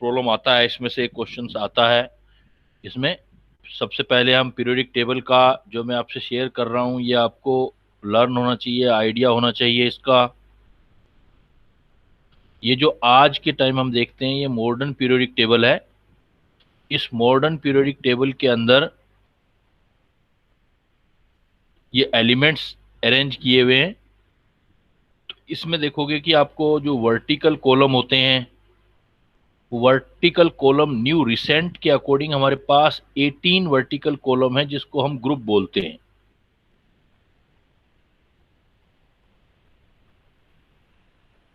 Problem आता है, इसमें से एक क्वेश्चन आता है। इसमें सबसे पहले हम पीरियोडिक टेबल का जो मैं आपसे शेयर कर रहा हूँ, ये आपको लर्न होना चाहिए, आइडिया होना चाहिए इसका। ये जो आज के टाइम हम देखते हैं, ये मॉडर्न पीरियोडिक टेबल है। इस मॉडर्न पीरियोडिक टेबल के अंदर ये एलिमेंट्स अरेंज किए हुए हैं। तो इसमें देखोगे कि आपको जो वर्टिकल कॉलम होते हैं, वर्टिकल कॉलम न्यू रिसेंट के अकॉर्डिंग हमारे पास 18 वर्टिकल कॉलम है, जिसको हम ग्रुप बोलते हैं।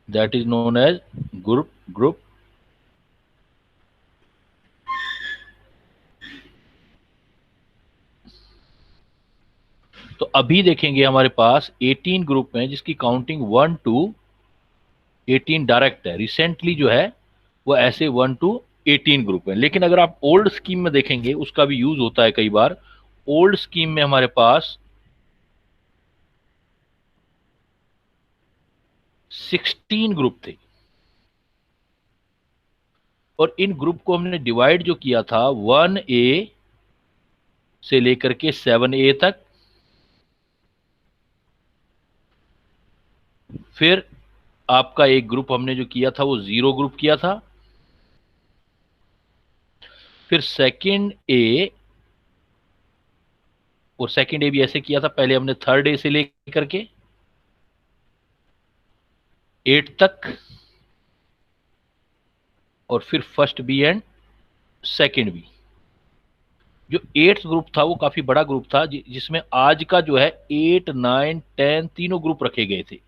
That is known age group. तो अभी देखेंगे हमारे पास 18 ग्रुप हैं, जिसकी काउंटिंग 1 टू 18 डायरेक्ट है। रिसेंटली जो है वो ऐसे 1 टू 18 ग्रुप है। लेकिन अगर आप ओल्ड स्कीम में देखेंगे, उसका भी यूज होता है कई बार। ओल्ड स्कीम में हमारे पास 16 ग्रुप थे, और इन ग्रुप को हमने डिवाइड जो किया था 1A से लेकर के 7A तक। फिर आपका एक ग्रुप हमने जो किया था वो 0 ग्रुप किया था। फिर सेकंड ए, और सेकंड ए भी ऐसे किया था। पहले हमने थर्ड ए से लेकर के 8 तक, और फिर first B and second B. जो 8th ग्रुप था वो काफी बड़ा ग्रुप था, जिसमें आज का जो है 8, 9, 10 तीनों ग्रुप रखे गए थे।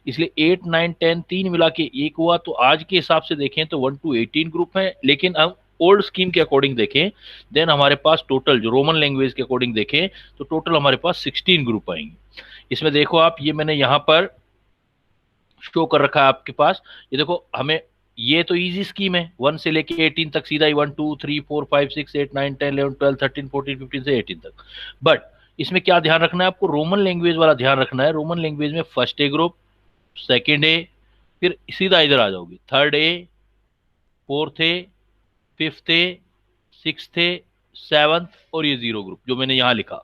इसलिए 8, 9, 10 तीन मिला के एक हुआ। तो आज के हिसाब से देखें तो 1 टू 18 ग्रुप है। लेकिन हम ओल्ड स्कीम के अकॉर्डिंग देखें, देन हमारे पास टोटल, जो रोमन लैंग्वेज के अकॉर्डिंग देखें, तो टोटल हमारे पास 16 ग्रुप आएंगे। इसमें देखो आप, ये मैंने यहां पर शो कर रखा है आपके पास। ये देखो, हमें ये तो इजी स्कीम है, 1 से लेके 18 तक सीधा ही 1 2 3 4 5 6 8 9 10 11 12 13 14 15 से 18 तक। बट इसमें क्या ध्यान रखना है आपको, रोमन लैंग्वेज वाला ध्यान रखना है। रोमन लैंग्वेज में फर्स्ट ए ग्रुप, सेकेंड ए, फिर सीधा इधर आ जाओगे, third A, fourth A, fifth A, sixth A, seventh, और ये 0 ग्रुप जो मैंने यहाँ लिखा।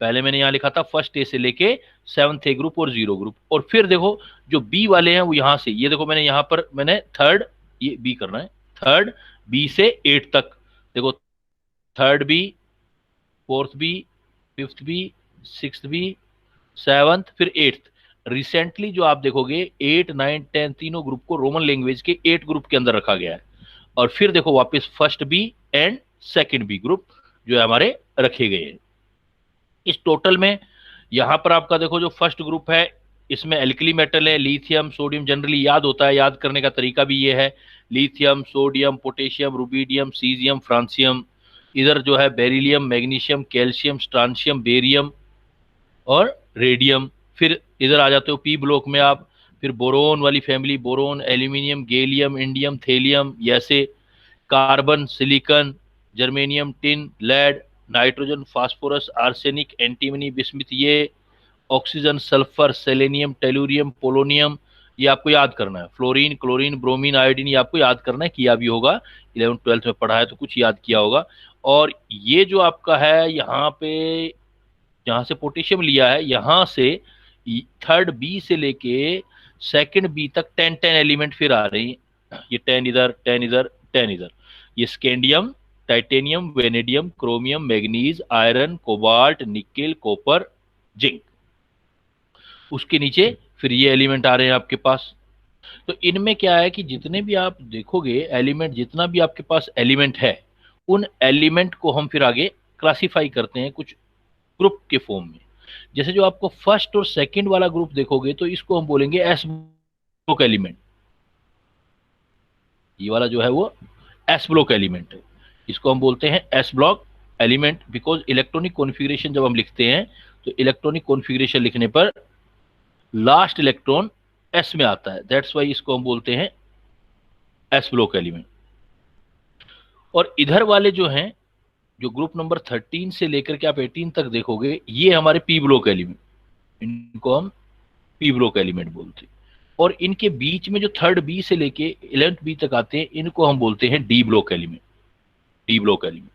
पहले मैंने यहाँ लिखा था फर्स्ट ए से लेके 7th ए ग्रुप और 0 ग्रुप। और फिर देखो जो बी वाले हैं वो यहाँ से, ये देखो मैंने यहाँ पर मैंने थर्ड, ये बी करना है, थर्ड बी से 8 तक। देखो, third B, fourth B, fifth B, sixth B, seventh, फिर 8th। रिसेंटली जो आप देखोगे 8, 9, 10 तीनों ग्रुप को रोमन लैंग्वेज के 8 ग्रुप के अंदर रखा गया है। और फिर देखो वापस first B and second B group जो है हमारे रखे गए हैं। इस टोटल में यहां पर आपका देखो, जो फर्स्ट ग्रुप है इसमें एल्कली मेटल है, लिथियम, सोडियम। जनरली याद होता है, याद करने का तरीका भी ये है, lithium, sodium, potassium, rubidium, caesium, francium. इधर जो है बेरिलियम, मैग्नीशियम, कैल्शियम, स्ट्रांशियम, बेरियम और रेडियम। फिर इधर आ जाते हो पी ब्लॉक में आप, फिर बोरोन वाली family, boron, aluminium, gallium, indium, thallium, जैसे carbon, silicon, germanium, tin, lead, nitrogen, phosphorus, arsenic, antimony, bismuth, ये oxygen, sulphur, selenium, tellurium, polonium, ये आपको याद करना है। फ्लोरीन, क्लोरीन, ब्रोमीन, आयोडीन, ये आपको याद करना है, किया भी होगा, 11th 12th में पढ़ा है तो कुछ याद किया होगा। और ये जो आपका है यहाँ पे, जहां से पोटेशियम लिया है, यहां से थर्ड बी से लेके सेकंड बी तक 10 एलिमेंट फिर आ रहे हैं। ये 10 इधर, 10 इधर, 10 इधर। ये scandium, titanium, vanadium, chromium, manganese, iron, cobalt, nickel, copper, zinc. उसके नीचे फिर ये एलिमेंट आ रहे हैं आपके पास। तो इनमें क्या है कि जितने भी आप देखोगे एलिमेंट, जितना भी आपके पास एलिमेंट है, उन एलिमेंट को हम फिर आगे क्लासिफाई करते हैं कुछ ग्रुप के फॉर्म में। जैसे जो आपको फर्स्ट और सेकंड वाला ग्रुप देखोगे तो इसको हम बोलेंगे एस ब्लॉक एलिमेंट। ये वाला जो है वो एस ब्लॉक एलिमेंट है, इसको हम बोलते हैं S block element. Because electronic configuration जब हम लिखते हैं तो इलेक्ट्रॉनिक कॉन्फ़िगरेशन लिखने पर लास्ट इलेक्ट्रॉन एस में आता है, दैट्स वाई इसको हम बोलते हैं एस ब्लॉक एलिमेंट। और इधर वाले जो हैं, जो ग्रुप नंबर 13 से लेकर के आप 18 तक देखोगे, ये हमारे पी ब्लॉक एलिमेंट, इनको हम पी ब्लॉक एलिमेंट बोलते हैं। और इनके बीच में जो थर्ड बी से लेके 11th बी तक आते हैं, इनको हम बोलते हैं D block element, D block element.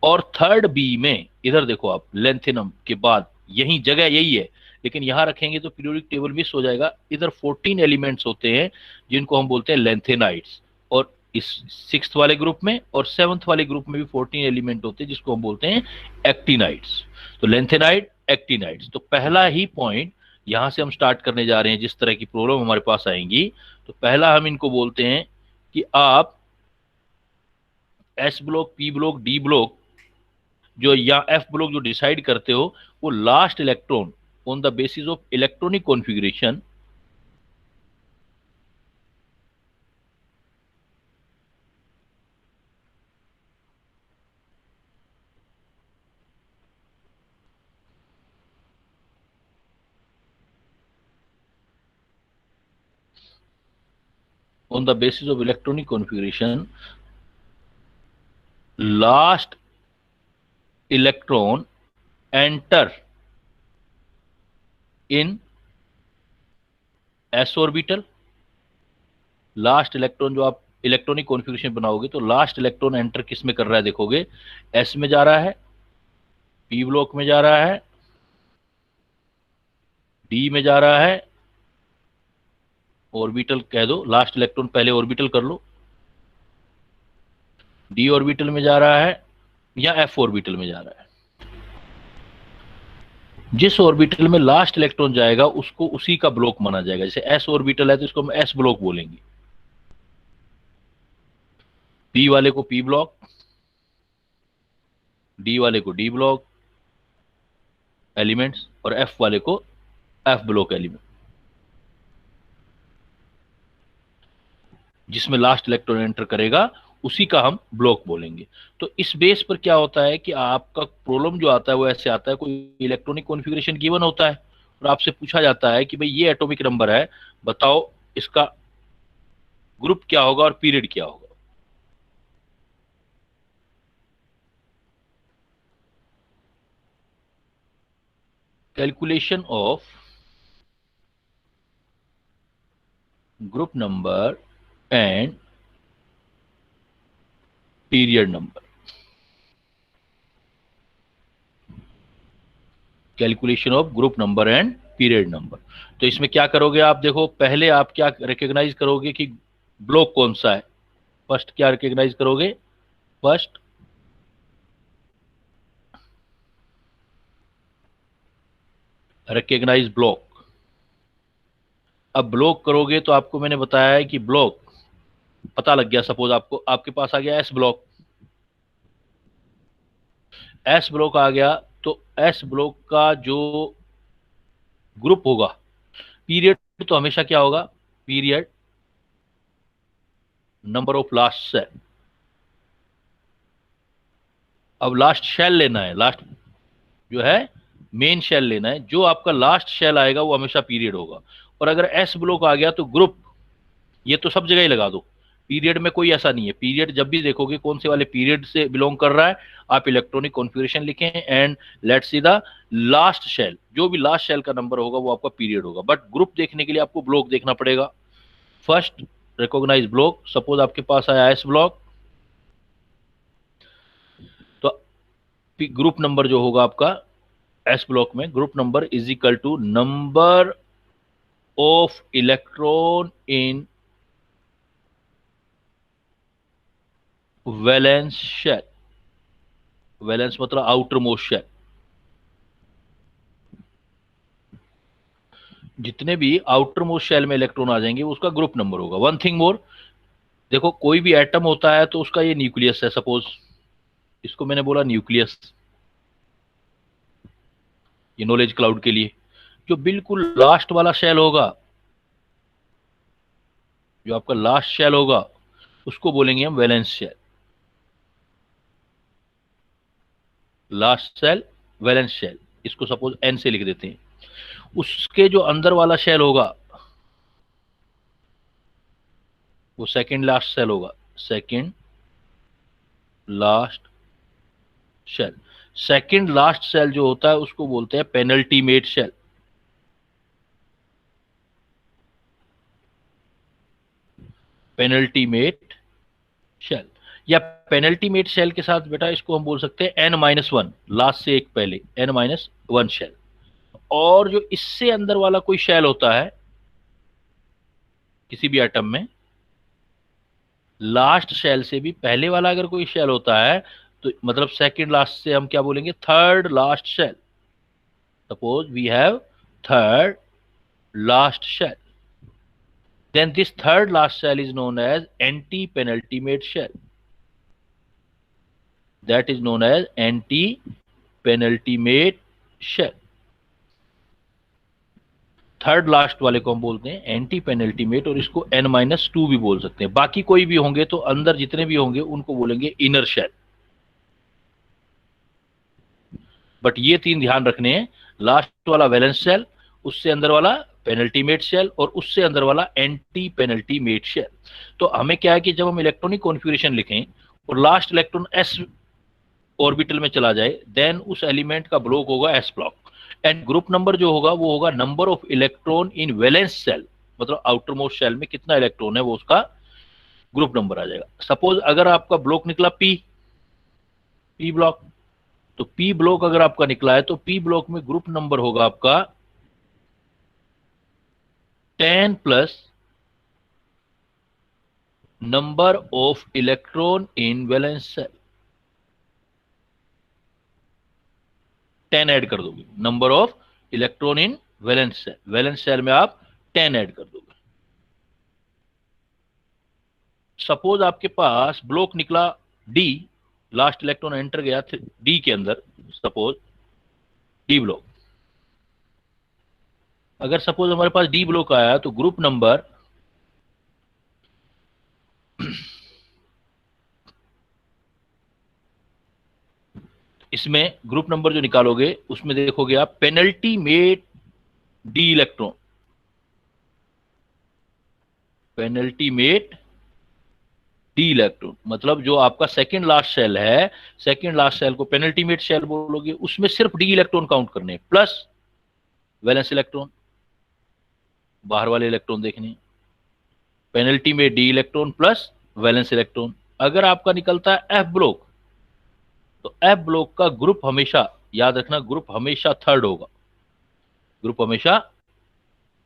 और थर्ड बी में इधर देखो आप, लेंथेनम के बाद यही जगह यही है, लेकिन यहां रखेंगे तो पीरियोडिक टेबल मिस हो जाएगा। इधर 14 एलिमेंट्स होते हैं जिनको हम बोलते हैं लेंथेनाइड्स, और इस सिक्स्थ वाले ग्रुप में और सेवंथ वाले ग्रुप में भी 14 एलिमेंट होते हैं जिसको हम बोलते हैं एक्टिनाइड्स। तो लेंथेनाइड, एक्टिनाइड्स। तो पहला ही पॉइंट यहां से हम स्टार्ट करने जा रहे हैं, जिस तरह की प्रॉब्लम हमारे पास आएंगी। तो पहला हम इनको बोलते हैं कि आप S block, p block, d block जो या एफ ब्लॉक जो डिसाइड करते हो, वो last electron on the basis of electronic configuration on the basis of electronic configuration, last electron enter in s orbital। Last electron जो आप electronic configuration बनाओगे तो लास्ट इलेक्ट्रॉन एंटर किस में कर रहा है, देखोगे एस में जा रहा है, पी ब्लॉक में जा रहा है, डी में जा रहा है, ऑर्बिटल कह दो, लास्ट इलेक्ट्रॉन पहले ऑर्बिटल कर लो, डी ऑर्बिटल में जा रहा है या एफ ऑर्बिटल में जा रहा है। जिस ऑर्बिटल में लास्ट इलेक्ट्रॉन जाएगा उसको उसी का ब्लॉक माना जाएगा। जैसे एस ऑर्बिटल है तो इसको हम एस ब्लॉक बोलेंगे, पी वाले को पी ब्लॉक, डी वाले को डी ब्लॉक एलिमेंट्स, और एफ वाले को एफ ब्लॉक एलिमेंट। जिसमें लास्ट इलेक्ट्रॉन एंटर करेगा उसी का हम ब्लॉक बोलेंगे। तो इस बेस पर क्या होता है कि आपका प्रॉब्लम जो आता है वो ऐसे आता है, कोई इलेक्ट्रॉनिक कॉन्फ़िगरेशन गिवन होता है और आपसे पूछा जाता है कि भाई ये एटॉमिक नंबर है, बताओ इसका ग्रुप क्या होगा और पीरियड क्या होगा। Calculation of group number and period number. Calculation of group number and period number. तो इसमें क्या करोगे आप, देखो पहले आप क्या रिकॉग्नाइज करोगे कि ब्लॉक कौन सा है। फर्स्ट क्या रिकॉग्नाइज करोगे, फर्स्ट रिकॉग्नाइज ब्लॉक। अब ब्लॉक करोगे तो आपको मैंने बताया है कि ब्लॉक पता लग गया, सपोज आपको आपके पास आ गया एस ब्लॉक, एस ब्लॉक आ गया तो एस ब्लॉक का जो ग्रुप होगा, पीरियड तो हमेशा क्या होगा, period number of last shell. अब लास्ट शेल लेना है, लास्ट जो है मेन शेल लेना है, जो आपका लास्ट शेल आएगा वो हमेशा पीरियड होगा। और अगर एस ब्लॉक आ गया तो ग्रुप, ये तो सब जगह ही लगा दो, पीरियड में कोई ऐसा नहीं है। पीरियड जब भी देखोगे कौन से वाले पीरियड से बिलोंग कर रहा है, आप इलेक्ट्रॉनिक कॉन्फ़िगरेशन लिखें and let's see the last shell, जो भी लास्ट शेल का नंबर होगा वो आपका पीरियड होगा। बट ग्रुप देखने के लिए आपको ब्लॉक देखना पड़ेगा। फर्स्ट रिकॉग्नाइज ब्लॉक, सपोज आपके पास आया एस ब्लॉक, तो ग्रुप नंबर जो होगा आपका एस ब्लॉक में, group number is equal to number of electron in valence shell. Valence मतलब आउटर मोस्ट शेल। जितने भी आउटर मोस्ट शेल में इलेक्ट्रॉन आ जाएंगे वो उसका ग्रुप नंबर होगा। वन थिंग मोर, देखो कोई भी एटम होता है तो उसका ये न्यूक्लियस है, सपोज इसको मैंने बोला न्यूक्लियस, ये नॉलेज क्लाउड के लिए। जो बिल्कुल लास्ट वाला शेल होगा, जो आपका लास्ट शेल होगा, उसको बोलेंगे हम valence shell. Last shell valence shell, इसको सपोज एन से लिख देते हैं। उसके जो अंदर वाला शेल होगा वो सेकंड लास्ट शेल होगा, second last shell. Second last shell जो होता है उसको बोलते हैं पेनल्टीमेट शेल। पेनल्टीमेट शेल, या पेनल्टीमेट शेल के साथ बेटा इसको हम बोल सकते हैं n-1, लास्ट से एक पहले n-1 शेल। और जो इससे अंदर वाला कोई शेल होता है किसी भी एटम में, लास्ट शेल से भी पहले वाला अगर कोई शेल होता है तो मतलब सेकंड लास्ट से हम क्या बोलेंगे, third last shell. Suppose we have third last shell, then this third last shell is known as anti-penultimate shell. That is known as anti-penultimate shell. Third last वाले को हम बोलते हैं एंटी पेनल्टीमेट, और इसको n-2 भी बोल सकते हैं। बाकी कोई भी होंगे तो अंदर जितने भी होंगे उनको बोलेंगे इनर शेल। बट ये तीन ध्यान रखने हैं, लास्ट वाला वैलेंस शेल, उससे अंदर वाला पेनल्टीमेट शेल, और उससे अंदर वाला एंटी पेनल्टीमेट शेल। तो हमें क्या है कि जब हम इलेक्ट्रॉनिक कॉन्फ़िगरेशन लिखें और लास्ट इलेक्ट्रॉन s ऑर्बिटल में चला जाए, देन उस एलिमेंट का ब्लॉक होगा s block, and group number जो होगा वो होगा number of electron in valence shell, मतलब आउटर मोस्ट शेल में कितना इलेक्ट्रॉन है वो उसका ग्रुप नंबर आ जाएगा। सपोज अगर आपका ब्लॉक निकला पी ब्लॉक, तो पी ब्लॉक अगर आपका निकला है तो पी ब्लॉक में ग्रुप नंबर होगा आपका 10 plus number of electron in valence shell. 10 add कर दोगे, number of electron in valence shell में आप 10 ऐड कर दोगे। सपोज आपके पास ब्लॉक निकला डी, लास्ट इलेक्ट्रॉन एंटर गया डी के अंदर, सपोज डी ब्लॉक। अगर सपोज हमारे पास डी ब्लॉक आया तो ग्रुप नंबर इसमें ग्रुप नंबर जो निकालोगे उसमें देखोगे आप penalty made D electron, penalty made D electron, मतलब जो आपका सेकंड लास्ट सेल है, सेकंड लास्ट सेल को पेनल्टीमेट शेल बोलोगे, उसमें सिर्फ डी इलेक्ट्रॉन काउंट करने प्लस वैलेंस इलेक्ट्रॉन, बाहर वाले इलेक्ट्रॉन देखने। पेनल्टी में D electron plus valence electron. अगर आपका निकलता है एफ ब्लॉक, तो एफ ब्लॉक का ग्रुप हमेशा, याद रखना, ग्रुप हमेशा थर्ड होगा, ग्रुप हमेशा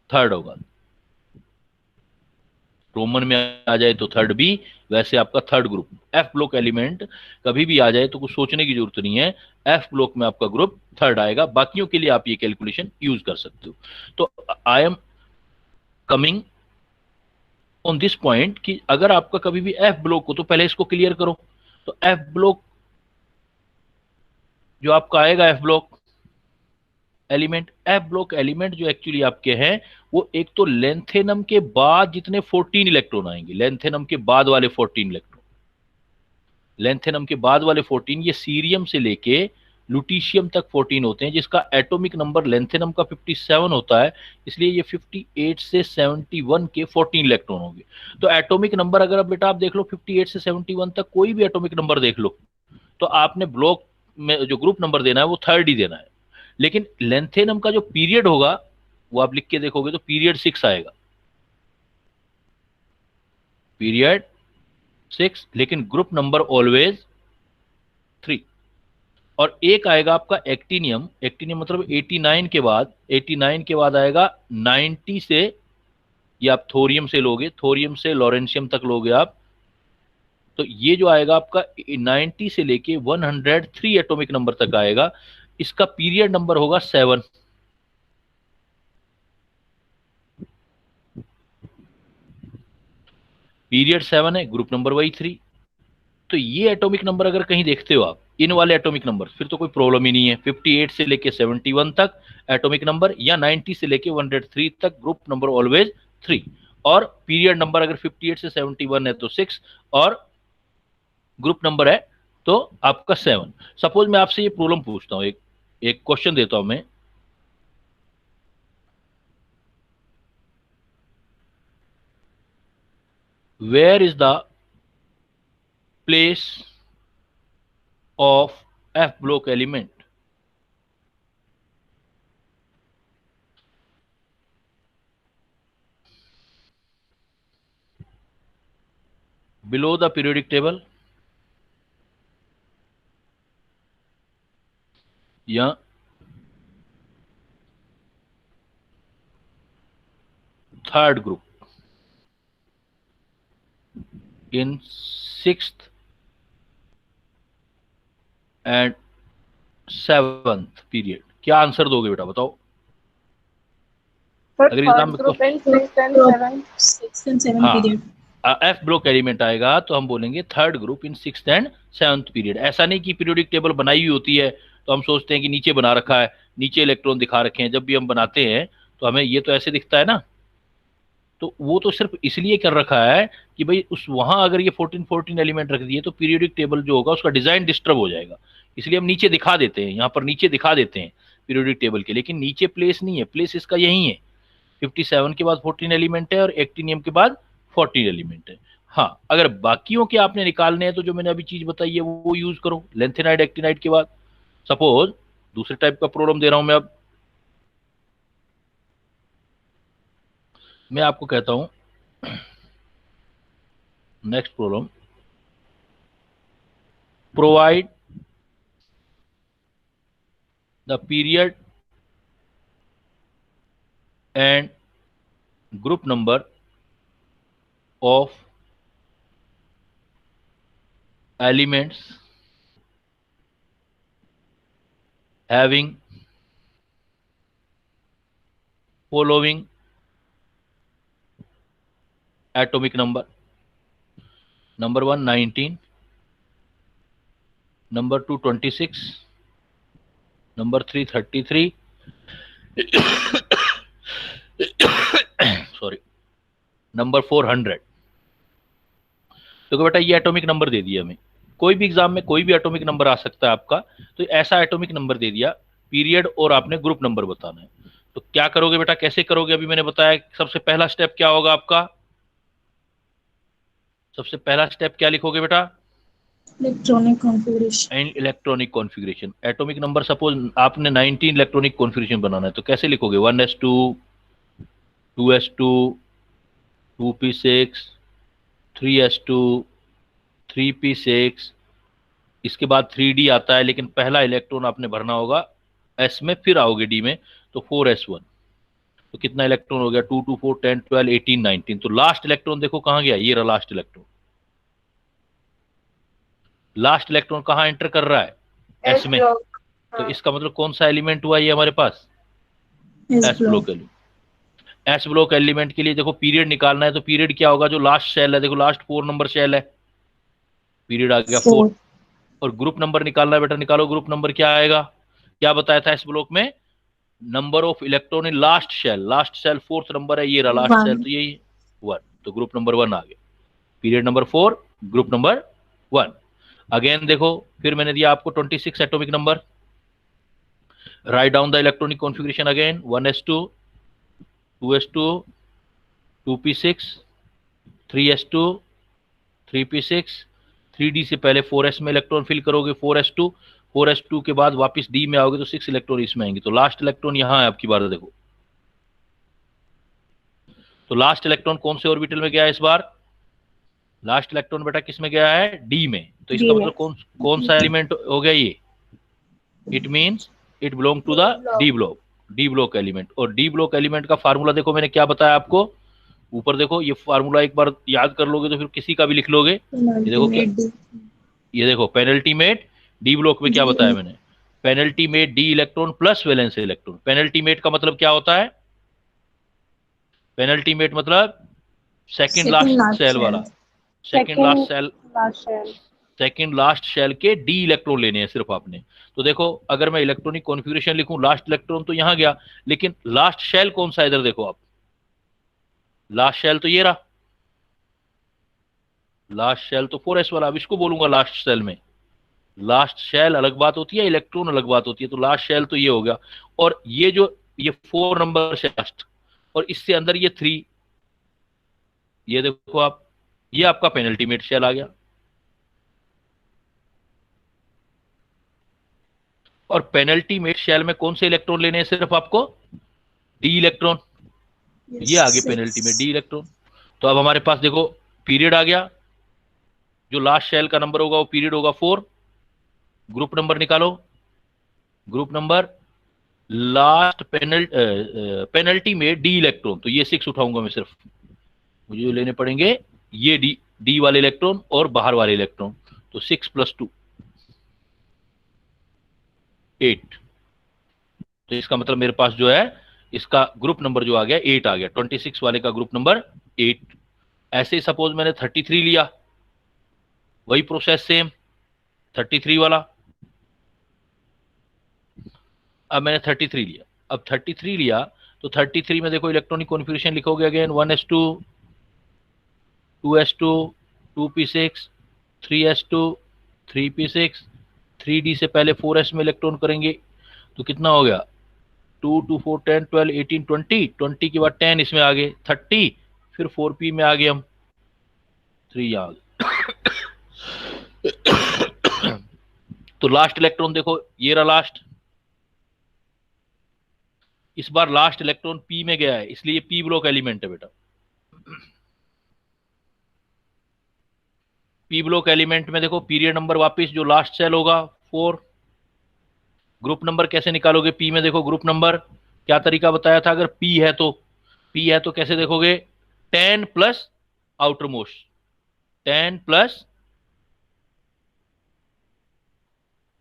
थर्ड होगा। रोमन में आ जाए तो थर्ड बी, वैसे आपका third group F block element कभी भी आ जाए तो कुछ सोचने की जरूरत नहीं है, एफ ब्लॉक में आपका ग्रुप थर्ड आएगा। बाकियों के लिए आप ये कैलकुलेशन यूज कर सकते हो। तो I am coming on this point कि अगर आपका कभी भी एफ ब्लॉक हो तो पहले इसको क्लियर करो। तो एफ ब्लॉक जो आपका आएगा, F block element, F block element जो एक्चुअली आपके हैं वो एक तो लेंथेनम के बाद जितने 14 इलेक्ट्रॉन आएंगे, लेंथेनम के बाद वाले 14 इलेक्ट्रॉन, लेंथेनम के बाद वाले 14, ये सीरियम से लेके लुटीशियम तक 14 होते हैं, जिसका एटॉमिक नंबर लेंथेनम का 57 होता है, इसलिए ये 58 से 71 के 14 इलेक्ट्रॉन होंगे। तो एटॉमिक नंबर अगर अब बेटा आप देख लो 58 से 71 तक कोई भी एटॉमिक नंबर देख लो, तो आपने ब्लॉक में जो ग्रुप नंबर देना है वो थर्ड ही देना है। लेकिन लेंथेनम का जो पीरियड होगा वो आप लिख के देखोगे तो पीरियड 6 आएगा, पीरियड 6, लेकिन ग्रुप नंबर ऑलवेज 3। और एक आएगा आपका एक्टिनियम, एक्टिनियम मतलब 89 के बाद, 89 के बाद आएगा 90 से, ये आप थोरियम से लोगे, थोरियम से लॉरेंशियम तक लोगे आप, तो ये जो आएगा आपका 90 से लेके 103 एटॉमिक नंबर तक आएगा, इसका पीरियड नंबर होगा 7। पीरियड 7 है, ग्रुप नंबर वही 3। तो ये एटॉमिक नंबर अगर कहीं देखते हो आप, इन वाले एटॉमिक नंबर, फिर तो कोई प्रॉब्लम ही नहीं है। 58 से लेके 71 तक एटॉमिक नंबर, या 90 से लेके 103 तक ग्रुप नंबर ऑलवेज 3, और पीरियड नंबर अगर 58 से 71 है तो 6, और ग्रुप नंबर है तो आपका 7। सपोज मैं आपसे ये प्रॉब्लम पूछता हूं, एक एक क्वेश्चन देता हूं मैं, where is the place of F block element? Below the periodic table या third group in sixth and seventh period, क्या आंसर दोगे बेटा बताओ? अगर एग्जाम में एफ ब्लॉक एलिमेंट आएगा तो हम बोलेंगे third group in sixth and seventh period. ऐसा नहीं कि पीरियोडिक टेबल बनाई हुई होती है तो हम सोचते हैं कि नीचे बना रखा है, नीचे इलेक्ट्रॉन दिखा रखे हैं, जब भी हम बनाते हैं तो हमें ये तो ऐसे दिखता है ना। तो वो तो सिर्फ इसलिए कर रखा है कि भाई उस वहां अगर ये 14 एलिमेंट रख दिए तो पीरियोडिक टेबल जो होगा उसका डिजाइन डिस्टर्ब हो जाएगा, इसलिए हम नीचे दिखा देते हैं, यहाँ पर नीचे दिखा देते हैं पीरियोडिक टेबल के, लेकिन नीचे प्लेस नहीं है, प्लेस इसका यही है। 57 के बाद 14 एलिमेंट है और एक्टिनियम के बाद 14 एलिमेंट है। हाँ, अगर बाकियों के आपने निकालने हैं तो जो मैंने अभी चीज बताई है वो यूज करो, लेंथेनाइड एक्टिनाइड के बाद। सपोज दूसरे टाइप का प्रॉब्लम दे रहा हूं मैं, अब मैं आपको कहता हूं next problem, provide the period and group number of elements having following atomic number: number 1 19, number 2 26, number 3 33 sorry, number 400। तो बेटा ये एटॉमिक नंबर दे दिया हमें, कोई भी एग्जाम में कोई भी एटॉमिक नंबर आ सकता है आपका, तो ऐसा एटॉमिक नंबर दे दिया, पीरियड और आपने ग्रुप नंबर बताना है। तो क्या करोगे बेटा, कैसे करोगे? अभी मैंने बताया सबसे पहला स्टेप क्या होगा आपका, सबसे पहला स्टेप क्या लिखोगे बेटा? Electronic configuration. Electronic configuration, atomic number suppose आपने 19 इलेक्ट्रॉनिक कॉन्फ़िगरेशन बनाना है तो कैसे लिखोगे? 1s2, 2s2, 2p6, 3s2, 3p6, इसके बाद 3d आता है, लेकिन पहला इलेक्ट्रॉन आपने भरना होगा s में, फिर आओगे d में, तो 4s1। तो कितना इलेक्ट्रॉन हो गया? 2 2 4 10 12 18 19। तो लास्ट इलेक्ट्रॉन देखो कहां गया, ये रहा लास्ट इलेक्ट्रॉन। लास्ट इलेक्ट्रॉन कहां एंटर कर रहा है? एस में। तो इसका मतलब कौन सा एलिमेंट हुआ ये हमारे पास? S block element. S block element के लिए देखो पीरियड निकालना है, तो पीरियड क्या होगा? जो लास्ट शेल है, देखो लास्ट 4 नंबर शेल है, पीरियड आ गया 4। और ग्रुप नंबर निकालना है बेटा, निकालो ग्रुप नंबर क्या आएगा? क्या बताया था एस ब्लॉक में? Number of electron in last shell, last shell 4th number है, ये रहा लास्ट शेल, तो यही 1, तो ग्रुप नंबर 1 आ गया। Period number 4, group number 1। Again देखो, फिर मैंने दिया आपको 26 atomic number, write down the electronic configuration again: 1s2, 2s2, 2p6, 3s2, 3p6, 3d से पहले 4s में इलेक्ट्रॉन फिल करोगे, 4s2, 4s2 के बाद वापस d में आओगे तो 6 इलेक्ट्रॉन इसमें आएंगे, तो लास्ट इलेक्ट्रॉन यहां है आपकी बार। देखो तो लास्ट इलेक्ट्रॉन कौन से ऑर्बिटल में गया है इस बार? लास्ट इलेक्ट्रॉन बेटा किस में गया है? डी में। तो इसका मतलब कौन सा एलिमेंट हो गया ये? It means it belong to the d block, d block element. और डी ब्लॉक एलिमेंट का फार्मूला देखो मैंने क्या बताया आपको, ऊपर देखो, ये फार्मूला एक बार याद कर लोगे तो फिर किसी का भी लिख लोगे। ये देखो क्या, ये देखो पेनल्टी मेट डी ब्लॉक में क्या बताया मैंने? Penultimate d electron plus valence electron. Penultimate का मतलब क्या होता है? पेनल्टी मेट मतलब सेकंड लास्ट सेल वाला, second last shell, second last shell के डी इलेक्ट्रॉन लेने हैं सिर्फ आपने। तो देखो अगर मैं इलेक्ट्रॉनिक कॉन्फ़िगरेशन लिखूं, लास्ट इलेक्ट्रॉन तो यहां गया, लेकिन लास्ट शेल कौन सा? इधर देखो आप, लास्ट शेल तो ये रहा, लास्ट शेल तो 4s वाला। अब इसको बोलूंगा लास्ट शेल में, लास्ट शेल अलग बात होती है, इलेक्ट्रॉन अलग बात होती है, तो लास्ट शेल तो ये हो गया। और ये जो ये 4 नंबर शेल और इससे अंदर ये 3, ये देखो आप, ये आपका पेनल्टीमेट शेल आ गया। और पेनल्टीमेट शेल में कौन से इलेक्ट्रॉन लेने हैं सिर्फ आपको? D electron. ये आगे पेनल्टी में डी इलेक्ट्रॉन। तो अब हमारे पास देखो पीरियड आ गया, जो लास्ट शेल का नंबर होगा वो पीरियड होगा 4। ग्रुप नंबर निकालो, ग्रुप नंबर लास्ट पेनल्टी में डी इलेक्ट्रॉन, तो ये 6 उठाऊंगा मैं, सिर्फ मुझे जो लेने पड़ेंगे ये डी वाले इलेक्ट्रॉन और बाहर वाले इलेक्ट्रॉन, तो 6 + 2 8। तो इसका मतलब मेरे पास जो है इसका ग्रुप नंबर जो आ गया 8 आ गया, 26 वाले का ग्रुप नंबर 8। ऐसे ही सपोज मैंने 33 लिया, वही प्रोसेस सेम, 33 वाला। अब मैंने 33 लिया, अब 33 लिया तो 33 में देखो इलेक्ट्रॉनिक कॉन्फ़िगरेशन लिखोगे again 1s2 2s2 2p6 3s2 3p6 3d से पहले 4s में इलेक्ट्रॉन करेंगे, तो कितना हो गया 2 2 4 10 12 18 20 20 के बाद 10 इसमें आ गए 30, फिर 4p में आ गए हम 3 आ गए। तो लास्ट इलेक्ट्रॉन देखो ये रहा लास्ट, इस बार लास्ट इलेक्ट्रॉन p में गया है, इसलिए p ब्लॉक एलिमेंट है बेटा। p ब्लॉक एलिमेंट में देखो पीरियड नंबर वापस जो लास्ट सेल होगा 4। ग्रुप नंबर कैसे निकालोगे p में, देखो ग्रुप नंबर क्या तरीका बताया था, अगर p है तो कैसे देखोगे 10 प्लस आउटर मोस्ट 10 प्लस,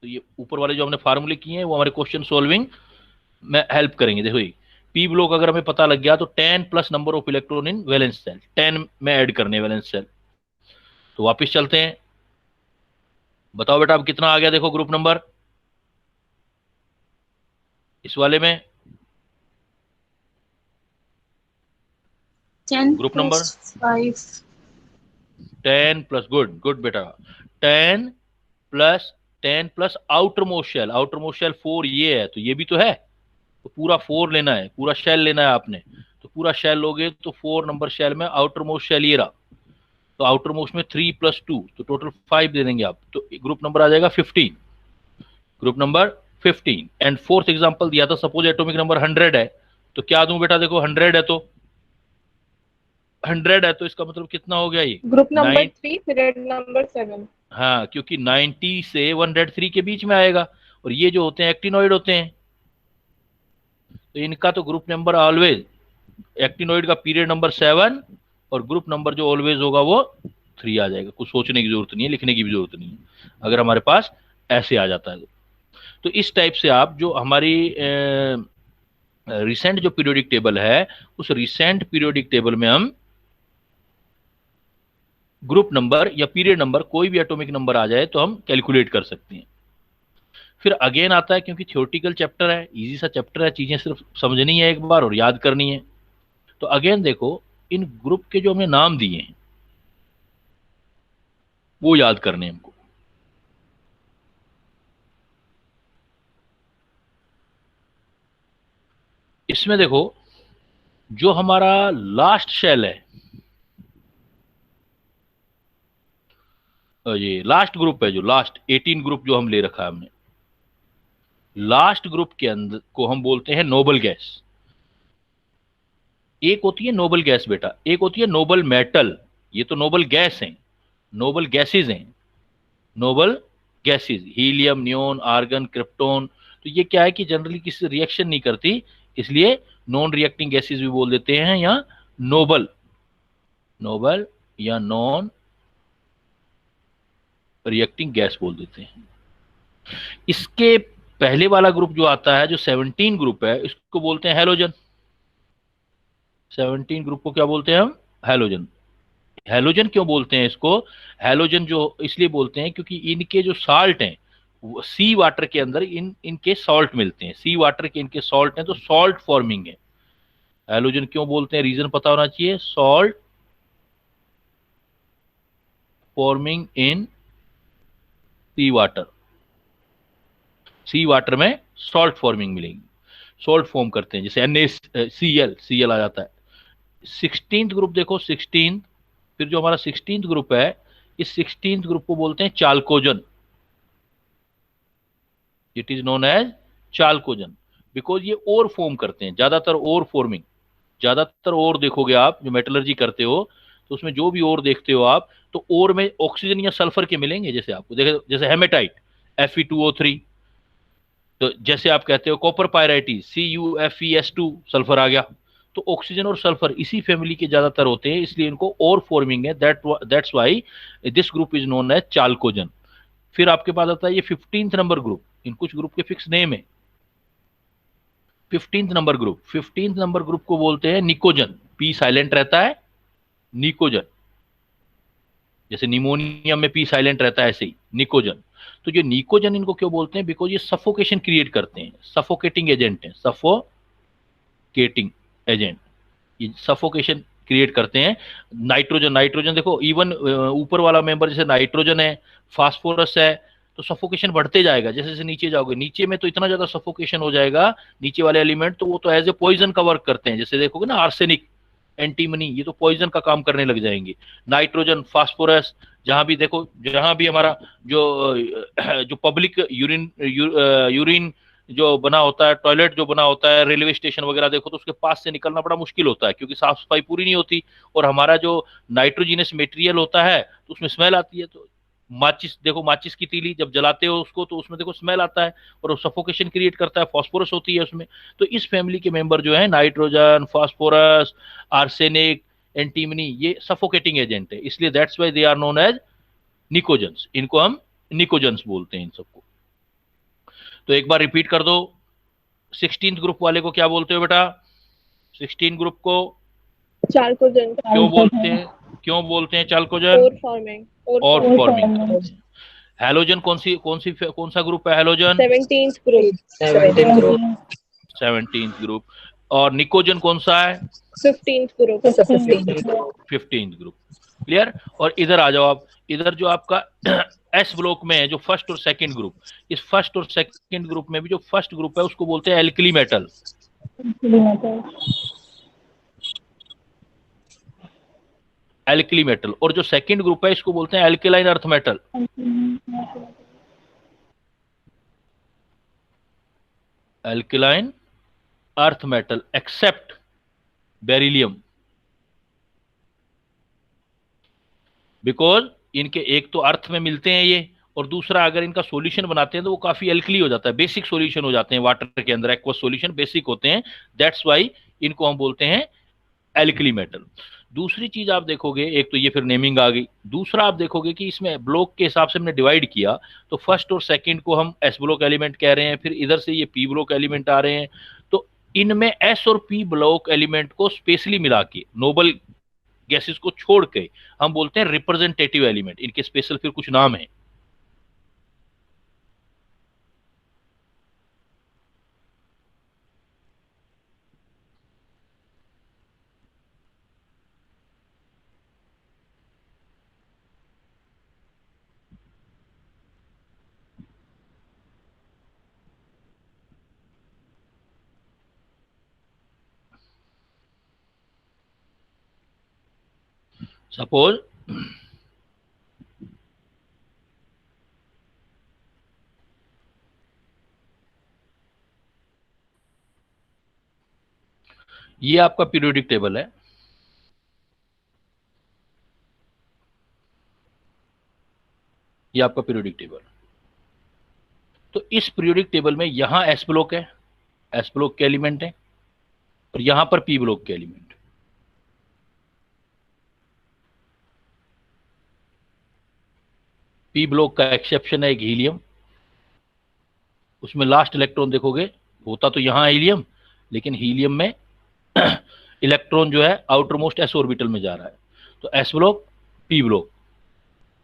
तो ये ऊपर वाले जो हमने फार्मूले किए हैं वो हमारे क्वेश्चन सॉल्विंग में हेल्प करेंगे। देखो ये पी ब्लॉक अगर हमें पता लग गया तो 10 plus number of electron in valence shell, 10 में ऐड करने वैलेंस सेल। तो वापस चलते हैं, बताओ बेटा अब कितना आ गया, देखो ग्रुप नंबर इस वाले में 10 ग्रुप नंबर 5 10 प्लस, गुड बेटा, 10 प्लस आउटर मोस्ट शेल 4 ये है, तो ये भी तो है, तो पूरा 4 लेना है, पूरा शेल लेना है आपने, तो पूरा शेल लोगे तो 4 नंबर शेल में आउटर मोस्ट शेल ये रहा, तो आउटर मोस्ट में 3 + 2 तो टोटल 5 दे देंगे आप, तो ग्रुप नंबर आ जाएगा 15, group number 15। And fourth example दिया था, सपोज एटॉमिक नंबर 100 है, तो क्या दूं बेटा, देखो 100 है तो 100 है तो इसका मतलब कितना हो गया ये ग्रुप नंबर 9, 3 पीरियड नंबर 7। हाँ क्योंकि 90 से 103 के बीच में आएगा, और ये जो होते हैं एक्टिनोइड होते हैं, तो इनका तो ग्रुप नंबर ऑलवेज, एक्टिनोइड का पीरियड नंबर 7 और ग्रुप नंबर जो ऑलवेज होगा वो 3 आ जाएगा। कुछ सोचने की जरूरत नहीं है, लिखने की भी जरूरत नहीं है, अगर हमारे पास ऐसे आ जाता है तो इस टाइप से आप जो हमारी रिसेंट जो पीरियोडिक टेबल है, उस रिसेंट पीरियोडिक टेबल में हम ग्रुप नंबर या पीरियड नंबर कोई भी एटॉमिक नंबर आ जाए तो हम कैलकुलेट कर सकते हैं। फिर अगेन आता है, क्योंकि थ्योरेटिकल चैप्टर है, इजी सा चैप्टर है, चीजें सिर्फ समझनी है एक बार और याद करनी है। तो अगेन देखो इन ग्रुप के जो हमने नाम दिए हैं वो याद करने हैं हमको। इसमें देखो जो हमारा लास्ट शेल है, ये लास्ट ग्रुप है, जो लास्ट 18 ग्रुप जो हम ले रखा है हमने, लास्ट ग्रुप के अंदर को हम बोलते हैं नोबल गैस। एक होती है नोबल गैस बेटा, एक होती है नोबल मेटल, ये तो नोबल गैस हैं, नोबल गैसेज हैं, noble gases, helium, neon, argon, krypton. तो ये क्या है कि जनरली किसी रिएक्शन नहीं करती, इसलिए नॉन रिएक्टिंग गैसेज भी बोल देते हैं, या नोबल या नॉन रिएक्टिंग गैस बोल देते हैं। इसके पहले वाला ग्रुप जो आता है, जो 17 ग्रुप है, इसको बोलते हैं हैलोजन। 17 ग्रुप को क्या बोलते हैं हम, हैलोजन। हैलोजन क्यों बोलते हैं इसको, हैलोजन जो इसलिए बोलते हैं क्योंकि इनके जो साल्ट हैं, सी वाटर के अंदर इनके सॉल्ट मिलते हैं, सी वाटर के इनके सॉल्ट हैं, तो सॉल्ट फॉर्मिंग है। हैलोजन क्यों बोलते हैं, रीजन पता होना चाहिए, सॉल्ट फॉर्मिंग इन सी वाटर, सी वाटर में सॉल्ट फॉर्मिंग मिलेगी, सॉल्ट फॉर्म करते हैं, जैसे NaCl आ जाता है। 16th ग्रुप देखो, 16, फिर जो हमारा 16th ग्रुप है, इस 16th ग्रुप को बोलते हैं chalcogen. It is known as chalcogen, because ये और फॉर्म करते हैं, ज्यादातर और फॉर्मिंग, ज्यादातर और देखोगे आप जो मेटलर्जी करते हो तो उसमें जो भी और देखते हो आप, तो और में ऑक्सीजन या सल्फर के मिलेंगे, जैसे आपको देखे, जैसे हेमेटाइट Fe2O3, तो जैसे आप कहते हो कॉपर पायराइटी CuFeS2, सल्फर आ गया। तो ऑक्सीजन और सल्फर इसी फैमिली के ज्यादातर होते हैं, इसलिए इनको और फॉर्मिंग है, that's why this group is known as chalcogen. फिर आपके पास आता है ये 15th नंबर ग्रुप, इन कुछ ग्रुप के फिक्स नेम है। 15th नंबर ग्रुप को बोलते हैं निकोजन, पी साइलेंट रहता है, निकोजन, जैसे निमोनिया में पी साइलेंट रहता है ऐसे ही निकोजन। तो जो निकोजन इनको क्यों बोलते हैं, बिकॉज ये सफोकेशन क्रिएट करते हैं, सफोकेटिंग एजेंट है, सफोकेटिंग एजेंट, ये सफोकेशन क्रिएट करते हैं। नाइट्रोजन, नाइट्रोजन देखो इवन ऊपर वाला मेंबर जैसे नाइट्रोजन है, फास्फोरस है, तो सफोकेशन बढ़ते जाएगा जैसे जैसे नीचे जाओगे, नीचे में तो इतना ज्यादा सफोकेशन हो जाएगा नीचे वाले एलिमेंट, तो वो तो एज ए पॉइजन का वर्क करते हैं, जैसे देखोगे ना आर्सेनिक, एंटीमनी, ये तो पॉइजन का काम करने लग जाएंगे। नाइट्रोजन, फास्फोरस, जहां भी देखो, जहां भी हमारा जो पब्लिक यूरिन जो बना होता है, टॉयलेट जो बना होता है, रेलवे स्टेशन वगैरह देखो, तो उसके पास से निकलना बड़ा मुश्किल होता है, क्योंकि साफ सफाई पूरी नहीं होती, और हमारा जो नाइट्रोजिनस मटेरियल होता है तो उसमें स्मेल आती है। तो माचिस देखो, माचिस की तीली जब जलाते हो उसको, तो उसमें देखो स्मेल आता है और सफोकेशन क्रिएट करता है, फॉस्फोरस होती है उसमें। तो इस फैमिली के मेंबर जो है नाइट्रोजन, फास्फोरस, आर्सेनिक, एंटीमनी, ये सफोकेटिंग एजेंट है, इसलिए that's why they are known as pnictogens, इनको हम निकोजन्स बोलते हैं इन सबको। तो एक बार रिपीट कर दो, 16th ग्रुप वाले को क्या बोलते हो बेटा? 16 ग्रुप को चाल्कोजन। क्यों बोलते हैं चाल्कोजन? और फॉर्मिंग। और फॉर्मिंग करते हैं। हेलोजन कौन सा ग्रुप है halogen? 17th group. 17th group. और निकोजन कौन सा है? 15th group. 15th group. Clear? और इधर आ जाओ आप, इधर जो आपका एस ब्लॉक में है जो फर्स्ट और सेकंड ग्रुप, इस फर्स्ट और सेकंड ग्रुप में भी जो फर्स्ट ग्रुप है उसको बोलते हैं एल्कली मेटल। Alkali metal. और जो सेकंड ग्रुप है इसको बोलते हैं alkaline earth metal. Alkaline earth metal except beryllium, because इनके एक तो अर्थ में मिलते हैं ये, और दूसरा अगर इनका सॉल्यूशन बनाते हैं तो वो काफी एल्कली हो जाता है, बेसिक सॉल्यूशन हो जाते हैं वाटर के अंदर, एक्वस सॉल्यूशन बेसिक होते हैं, दैट्स वाई इनको हम बोलते हैं एल्कली मेटल। दूसरी चीज आप देखोगे, एक तो ये फिर नेमिंग आ गई, दूसरा आप देखोगे कि इसमें ब्लॉक के हिसाब से हमने डिवाइड किया, तो फर्स्ट और सेकंड को हम एस ब्लॉक एलिमेंट कह रहे हैं, फिर इधर से ये पी ब्लॉक एलिमेंट आ रहे हैं। तो इनमें एस और पी ब्लॉक एलिमेंट को स्पेशली मिला के, नोबल गैसेस को छोड़ के, हम बोलते हैं रिप्रेजेंटेटिव एलिमेंट, इनके स्पेशल फिर कुछ नाम है। सपोज ये आपका पीरियोडिक टेबल है, ये आपका पीरियोडिक टेबल। तो इस पीरियोडिक टेबल में यहां एस ब्लॉक है, एस ब्लॉक के एलिमेंट है, और यहां पर पी ब्लॉक के एलिमेंट। पी ब्लॉक का एक्सेप्शन है एक हीलियम, उसमें लास्ट इलेक्ट्रॉन देखोगे होता तो यहां हीलियम, लेकिन हीलियम में इलेक्ट्रॉन जो है आउटर मोस्ट एस ऑर्बिटल में जा रहा है, तो एस ब्लॉक, पी ब्लॉक,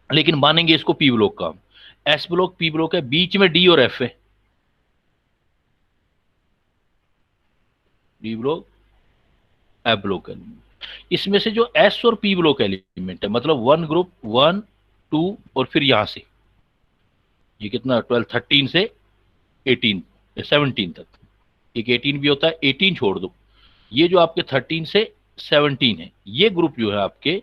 लेकिन मानेंगे इसको पी ब्लॉक का। एस ब्लॉक, पी ब्लॉक है, बीच में डी और एफ है, d block, F block element. इसमें से जो एस और पी ब्लॉक एलिमेंट है, मतलब वन ग्रुप, 1 2 और फिर यहां से ये कितना 12 13 से 18 17 तक, एक 18 भी होता है, 18 छोड़ दो, ये जो आपके 13 से 17 है, ये ग्रुप जो है आपके,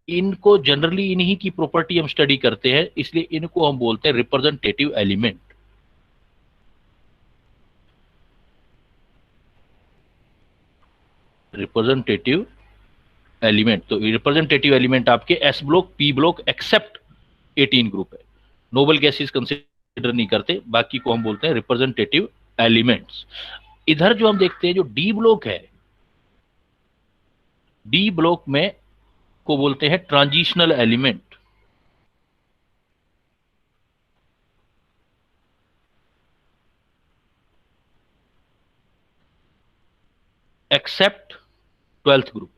इनको जनरली इन्हीं की प्रॉपर्टी हम स्टडी करते हैं, इसलिए इनको हम बोलते हैं रिप्रेजेंटेटिव एलिमेंट। Representative element. तो रिप्रेजेंटेटिव एलिमेंट आपके s block, p block except 18 group है। नोबल गैसेस कंसिडर नहीं करते, बाकी को हम बोलते हैं रिप्रेजेंटेटिव एलिमेंट्स। इधर जो हम देखते हैं जो डी ब्लॉक है, डी ब्लॉक में को बोलते हैं transitional element. Except 12th group.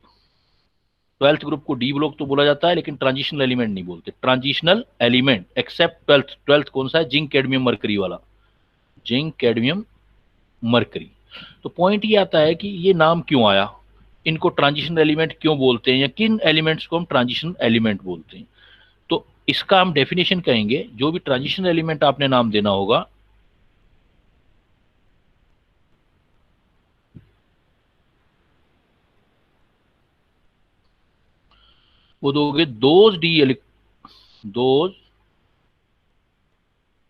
12th group को डी ब्लॉक तो बोला जाता है, लेकिन ट्रांजिशनल एलिमेंट नहीं बोलते। Transitional element except 12th। 12th कौन सा है? जिंक कैडमियम मरकरी वाला, जिंक कैडमियम मरकरी। तो पॉइंट ये आता है कि ये नाम क्यों आया, इनको ट्रांजिशन एलिमेंट क्यों बोलते हैं, या किन एलिमेंट्स को हम ट्रांजिशन एलिमेंट बोलते हैं। तो इसका हम डेफिनेशन कहेंगे, जो भी ट्रांजिशन एलिमेंट आपने नाम देना होगा, वो दोगे those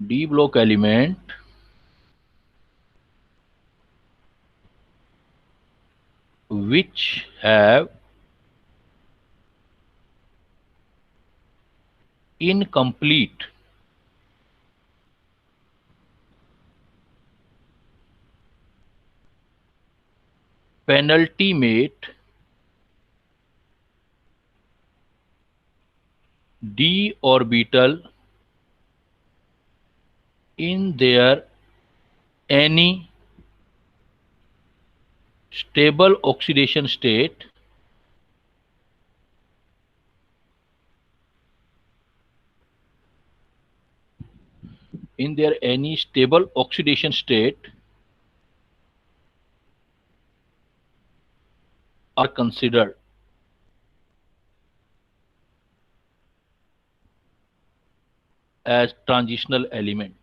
D block element which have incomplete penultimate d orbital in their any stable oxidation state are considered as transitional element।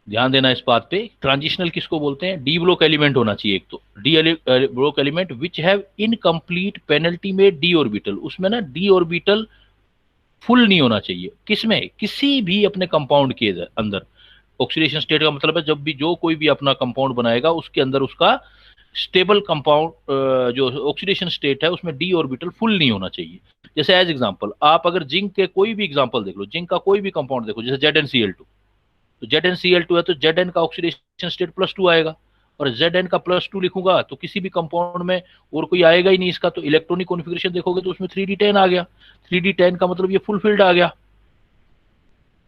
ध्यान देना इस बात पे, ट्रांजिशनल किसको बोलते हैं? डी ब्लॉक एलिमेंट होना चाहिए एक तो, D block element which have incomplete penultimate D orbital. उसमें ना डी ऑर्बिटल फुल नहीं होना चाहिए। किसमें? किसी भी अपने कंपाउंड के अंदर। ऑक्सीडेशन स्टेट का मतलब है जब भी जो कोई भी अपना कंपाउंड बनाएगा उसके अंदर उसका स्टेबल कंपाउंड जो ऑक्सीडेशन स्टेट है उसमें डी ऑर्बिटल फुल नहीं होना चाहिए। जैसे एज एग्जांपल आप अगर जिंक के कोई भी एग्जांपल देख लो, जिंक का कोई भी कंपाउंड देखो, जैसे ZnCl2, तो ZnCl2 है तो Zn का ऑक्सीडेशन स्टेट +2 आएगा, और Zn का +2 लिखूंगा तो किसी भी कंपाउंड में और कोई आएगा ही नहीं इसका। तो इलेक्ट्रॉनिक कॉन्फ़िगरेशन देखोगे तो उसमें 3d10 आ गया। 3d10 का मतलब ये फुलफिल्ड आ गया।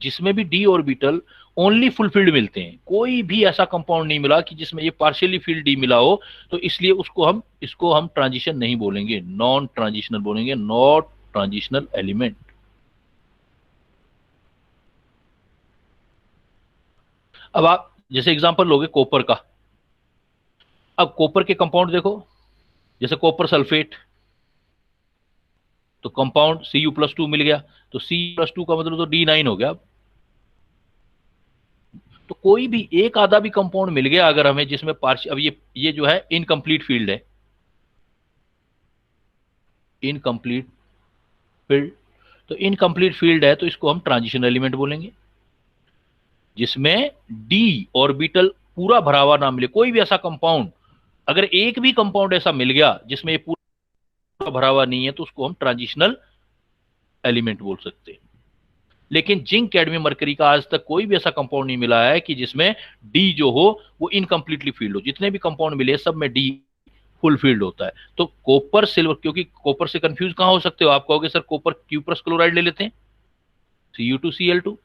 जिसमें भी डी ऑर्बिटल ओनली फुलफिल्ड मिलते हैं, कोई भी ऐसा कंपाउंड नहीं मिला कि जिसमें ये पार्शियली फिल्ड डी मिला हो, तो इसलिए इसको हम ट्रांजिशन नहीं बोलेंगे, नॉन ट्रांजिशनल बोलेंगे, नॉट ट्रांजिशनल एलिमेंट। अब आप जैसे एग्जांपल लोगे कॉपर का, अब कॉपर के कंपाउंड देखो, जैसे कॉपर सल्फेट, तो कंपाउंड Cu+2 मिल गया, तो C+2 का मतलब तो D9 हो गया। तो कोई भी एक आधा भी कंपाउंड मिल गया अगर हमें जिसमें पार्शियल, अब ये जो है इनकम्प्लीट फील्ड है, इनकम्प्लीट फील्ड, तो इनकम्प्लीट फील्ड है तो इसको हम ट्रांजिशन एलिमेंट बोलेंगे। जिसमें डी ऑर्बिटल पूरा भरा हुआ ना मिले, कोई भी ऐसा कंपाउंड, अगर एक भी कंपाउंड ऐसा मिल गया जिसमें ये पूरा भरा हुआ नहीं है तो उसको हम ट्रांजिशनल एलिमेंट बोल सकते हैं। लेकिन जिंक कैडमियम मरकरी का आज तक कोई भी ऐसा कंपाउंड नहीं मिला है कि जिसमें डी जो हो वो इनकम्प्लीटली फील्ड हो। जितने भी कंपाउंड मिले सब में डी फुल फील्ड होता है। तो कॉपर सिल्वर, क्योंकि कॉपर से कंफ्यूज कहां हो सकते हो आप, कहोगे सर कॉपर क्यूप्रस क्लोराइड ले लेते हैं, Cu2Cl2,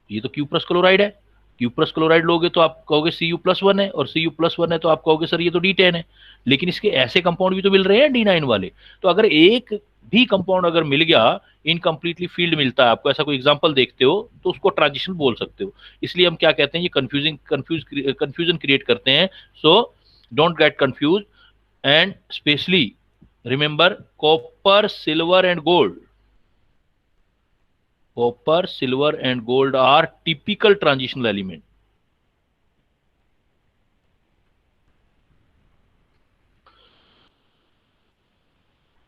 ये तो क्यूप्रस क्लोराइड है। क्यूप्रस क्लोराइड लोगे तो आप कहोगे Cu+1 है, और Cu+1 है तो आप कहोगे सर ये तो D10 है। लेकिन इसके ऐसे कंपाउंड भी तो मिल रहे हैं D9 वाले। तो अगर एक भी कंपाउंड अगर मिल गया, इनकम्प्लीटली फील्ड मिलता है आपको, ऐसा कोई एग्जांपल देखते हो तो उसको ट्रांजिशन बोल सकते हो। इसलिए हम क्या कहते हैं, ये कंफ्यूजन क्रिएट करते हैं। So don't get confuse, and specially remember copper, silver and gold, copper, silver and gold are typical transitional element।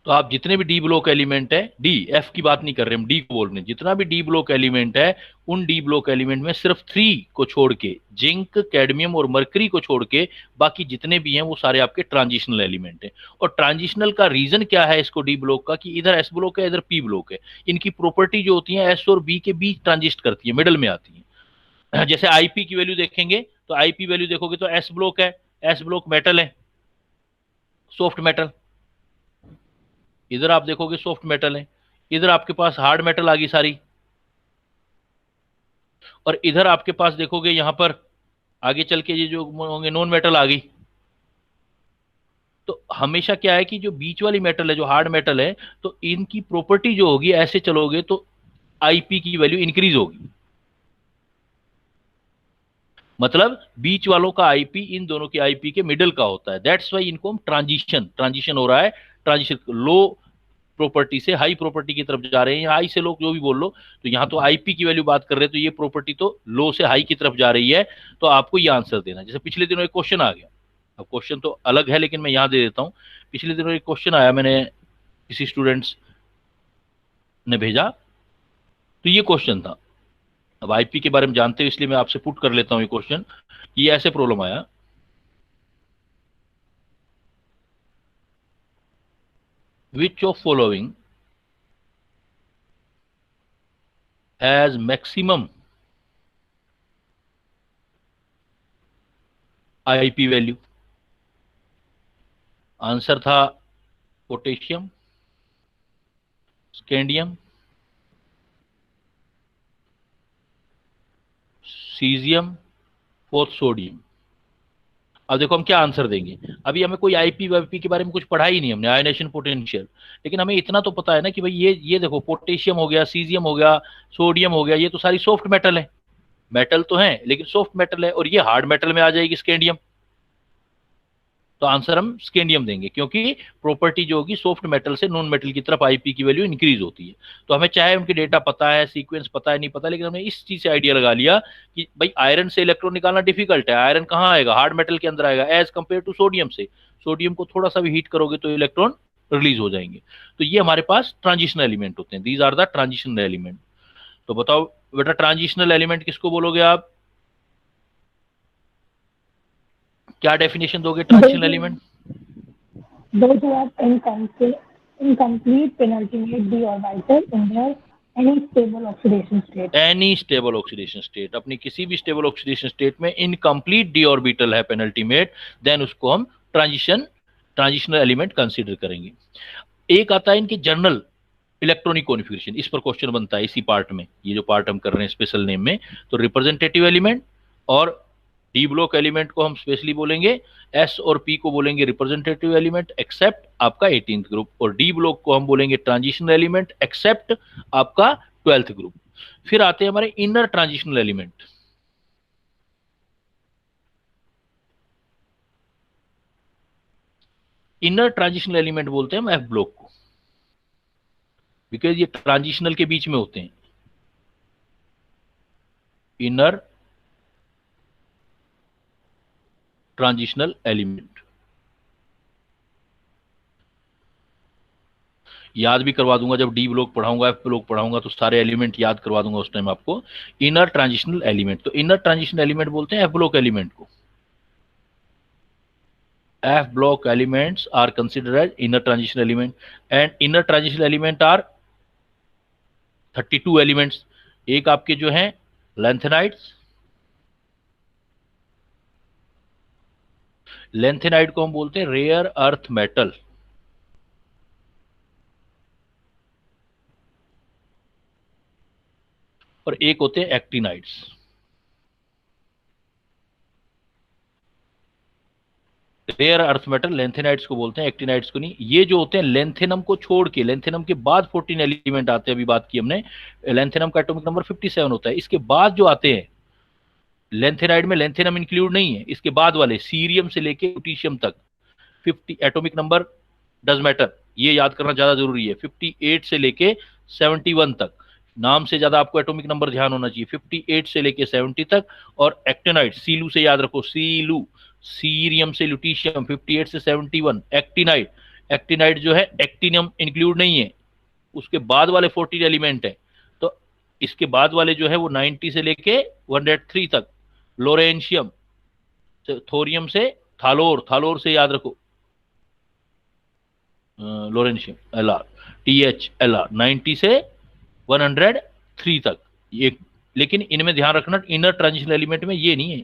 तो आप जितने भी डी ब्लॉक एलिमेंट है, डी एफ की बात नहीं कर रहे हम, डी को बोल रहे हैं, जितना भी डी ब्लॉक एलिमेंट है उन डी ब्लॉक एलिमेंट में सिर्फ 3 को छोड़ के, जिंक, कैडमियम और मरकरी को छोड़ के बाकी जितने भी हैं वो सारे आपके ट्रांजिशनल एलिमेंट हैं। और ट्रांजिशनल का रीजन क्या है इसको डी ब्लॉक का, कि इधर एस ब्लॉक है इधर पी ब्लॉक है, इनकी प्रॉपर्टी जो होती है एस और बी के बीच ट्रांजिस्ट करती है, मिडल में आती है। जैसे आईपी की वैल्यू देखेंगे तो आईपी वैल्यू देखोगे तो एस ब्लॉक है, एस ब्लॉक मेटल है, सॉफ्ट मेटल, इधर आप देखोगे सॉफ्ट मेटल है, इधर आपके पास हार्ड मेटल आ गई सारी, और इधर आपके पास देखोगे यहां पर आगे चल के ये जो होंगे नॉन मेटल आ गई। तो हमेशा क्या है कि जो बीच वाली मेटल है, जो हार्ड मेटल है, तो इनकी प्रॉपर्टी जो होगी, ऐसे चलोगे तो आईपी की वैल्यू इंक्रीज होगी, मतलब बीच वालों का आईपी इन दोनों के आईपी के मिडल का होता है। दैट्स वाई इनको हम ट्रांजिशन हो रहा है, ट्रांजिशन लो प्रॉपर्टी से हाई प्रॉपर्टी की तरफ जा रहे हैं, या हाई से लो, जो भी बोल लो। तो यहां तो आईपी की वैल्यू बात कर रहे हैं, तो ये प्रॉपर्टी तो लो से हाई की तरफ जा रही है। तो आपको ये आंसर देना, जैसे पिछले दिनों एक क्वेश्चन आ गया, अब क्वेश्चन तो अलग है लेकिन मैं यहां दे देता हूं। पिछले दिनों एक क्वेश्चन आया, मैंने किसी स्टूडेंट्स ने भेजा, तो ये क्वेश्चन था। अब आईपी के बारे में जानते हो इसलिए मैं आपसे पुट कर लेता हूं ये क्वेश्चन। ये ऐसे प्रॉब्लम आया, which of following has maximum IP value. Answer था potassium, scandium, caesium, fourth sodium. अब देखो हम क्या आंसर देंगे। अभी हमें कोई आईपी वाईपी के बारे में कुछ पढ़ा ही नहीं हमने, आयनेशन पोटेंशियल, लेकिन हमें इतना तो पता है ना कि भाई ये देखो पोटेशियम हो गया, सीजियम हो गया, सोडियम हो गया, ये तो सारी सॉफ्ट मेटल है, मेटल तो है लेकिन सॉफ्ट मेटल है, और ये हार्ड मेटल में आ जाएगी स्कैंडियम। तो आंसर हम स्कैंडियम देंगे, क्योंकि प्रॉपर्टी जो होगी सॉफ्ट मेटल से नॉन मेटल की तरफ आईपी की वैल्यू इंक्रीज होती है। तो हमें चाहे उनके डेटा पता है, सीक्वेंस पता है, नहीं पता, लेकिन हमने इस चीज से आइडिया लगा लिया कि भाई आयरन से इलेक्ट्रॉन निकालना डिफिकल्ट है, आयरन कहाँ आएगा, हार्ड मेटल के अंदर आएगा, एज कंपेयर टू सोडियम से। सोडियम को थोड़ा सा भी हीट करोगे तो इलेक्ट्रॉन रिलीज हो जाएंगे। तो ये हमारे पास ट्रांजिशनल एलिमेंट होते हैं, these are the transitional element. तो बताओ बेटा ट्रांजिशनल एलिमेंट किसको बोलोगे आप, क्या डेफिनेशन दोगे transitional element? Those who have incomplete penultimate d orbital in their any stable oxidation state. Any stable oxidation state, अपनी किसी भी स्टेबल ऑक्सीडेशन स्टेट में इनकम्प्लीट डी ऑर्बिटल है पेनल्टीमेट, देन उसको हम ट्रांजिशनल एलिमेंट कंसीडर करेंगे। एक आता है इनके जर्नल इलेक्ट्रॉनिक कॉन्फ़िगरेशन, इस पर क्वेश्चन बनता है इसी पार्ट में, ये जो पार्ट हम कर रहे हैं स्पेशल नेम में। तो रिप्रेजेंटेटिव एलिमेंट और डी ब्लॉक एलिमेंट को हम स्पेशली बोलेंगे, एस और पी को बोलेंगे रिप्रेजेंटेटिव एलिमेंट एक्सेप्ट आपका 18th ग्रुप, और डी ब्लॉक को हम बोलेंगे ट्रांजिशनल एलिमेंट एक्सेप्ट आपका 12th ग्रुप। फिर आते हैं हमारे inner transitional element. Inner transitional element बोलते हैं हम एफ ब्लॉक को, बिकॉज ये ट्रांजिशनल के बीच में होते हैं। इनर ट्रांजिशनल एलिमेंट याद भी करवा दूंगा, जब डी ब्लॉक पढ़ाऊंगा, एफ ब्लॉक पढ़ाऊंगा तो सारे एलिमेंट याद करवा दूंगा उस टाइम आपको। इनर ट्रांजिशनल एलिमेंट, तो इनर ट्रांजिशनल एलिमेंट बोलते हैं एफ ब्लॉक एलिमेंट को। F block elements are considered as inner transitional element, and inner transitional element are 32 elements. एक आपके जो हैं लेंथेनाइड्स, लेंथेनाइड को हम बोलते हैं रेयर अर्थ मेटल, और एक होते हैं actinides. Rare earth metal lanthanides को बोलते हैं, एक्टिनाइड्स को नहीं। ये जो होते हैं लेंथेनम को छोड़ के, लेंथेनम के बाद 14 एलिमेंट आते हैं, अभी बात की हमने, लेंथेनम का एटॉमिक नंबर 57 होता है। इसके बाद जो आते हैं लेंथेनाइड में लेंथेनम इंक्लूड नहीं है, इसके बाद वाले सीरियम से लेके लुटीशियम तक 50 एटॉमिक नंबर डज मैटर, ये याद करना ज्यादा जरूरी है। 58 से लेके 71 तक, नाम से ज्यादा आपको एटॉमिक नंबर ध्यान होना चाहिए, 58 से लेके 70 तक। और एक्टिनाइड सीलू से याद रखो, सीलू, सीरियम से लुटीशियम 58 से 71, एक्टिनाइड एक्टिनाइड जो है एक्टिनियम इंक्लूड नहीं है, उसके बाद वाले 14 एलिमेंट है। तो इसके बाद वाले जो है वो 90 से लेके 103 तक, लोरेंशियम, थोरियम से थालोर, थालोर से याद रखो, lawrencium L R, T H L R, 90 से 103 तक ये। लेकिन इनमें ध्यान रखना, इनर ट्रांजिशन एलिमेंट में ये नहीं है,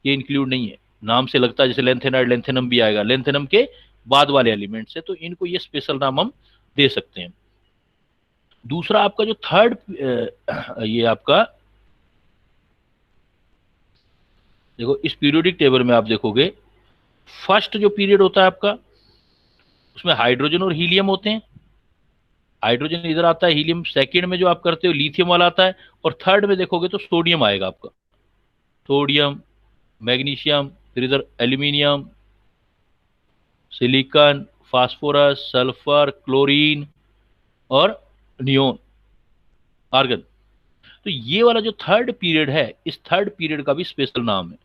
ये इंक्लूड नहीं है। नाम से लगता है जैसे लेंथेनाइड, लेंथेनम भी आएगा, लेंथेनम के बाद वाले एलिमेंट से, तो इनको ये स्पेशल नाम हम दे सकते हैं। दूसरा आपका जो थर्ड, ये आपका देखो इस पीरियोडिक टेबल में आप देखोगे, फर्स्ट जो पीरियड होता है आपका, उसमें हाइड्रोजन और हीलियम होते हैं। हाइड्रोजन इधर आता है, हीलियम सेकंड में जो आप करते हो लिथियम वाला आता है, और थर्ड में देखोगे तो सोडियम आएगा आपका, सोडियम, मैग्नीशियम, फिर इधर aluminium, silicon, phosphorus, sulphur, chlorine और नियोन, आर्गन। तो ये वाला जो थर्ड पीरियड है, इस थर्ड पीरियड का भी स्पेशल नाम है।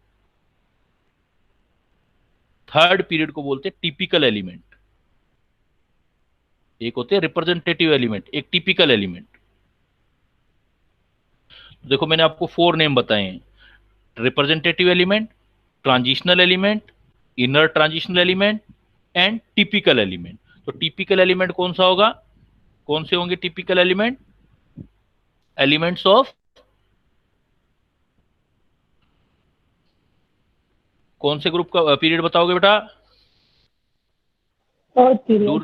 थर्ड पीरियड को बोलते हैं टिपिकल एलिमेंट। एक होते हैं रिप्रेजेंटेटिव एलिमेंट, एक टिपिकल एलिमेंट। देखो मैंने आपको 4 नेम बताए हैं, representative element, transitional element, inner transitional element and typical element. तो टिपिकल एलिमेंट कौन सा होगा, कौन से होंगे टिपिकल एलिमेंट? एलिमेंट्स ऑफ, कौन से ग्रुप का पीरियड बताओगे बेटा? डू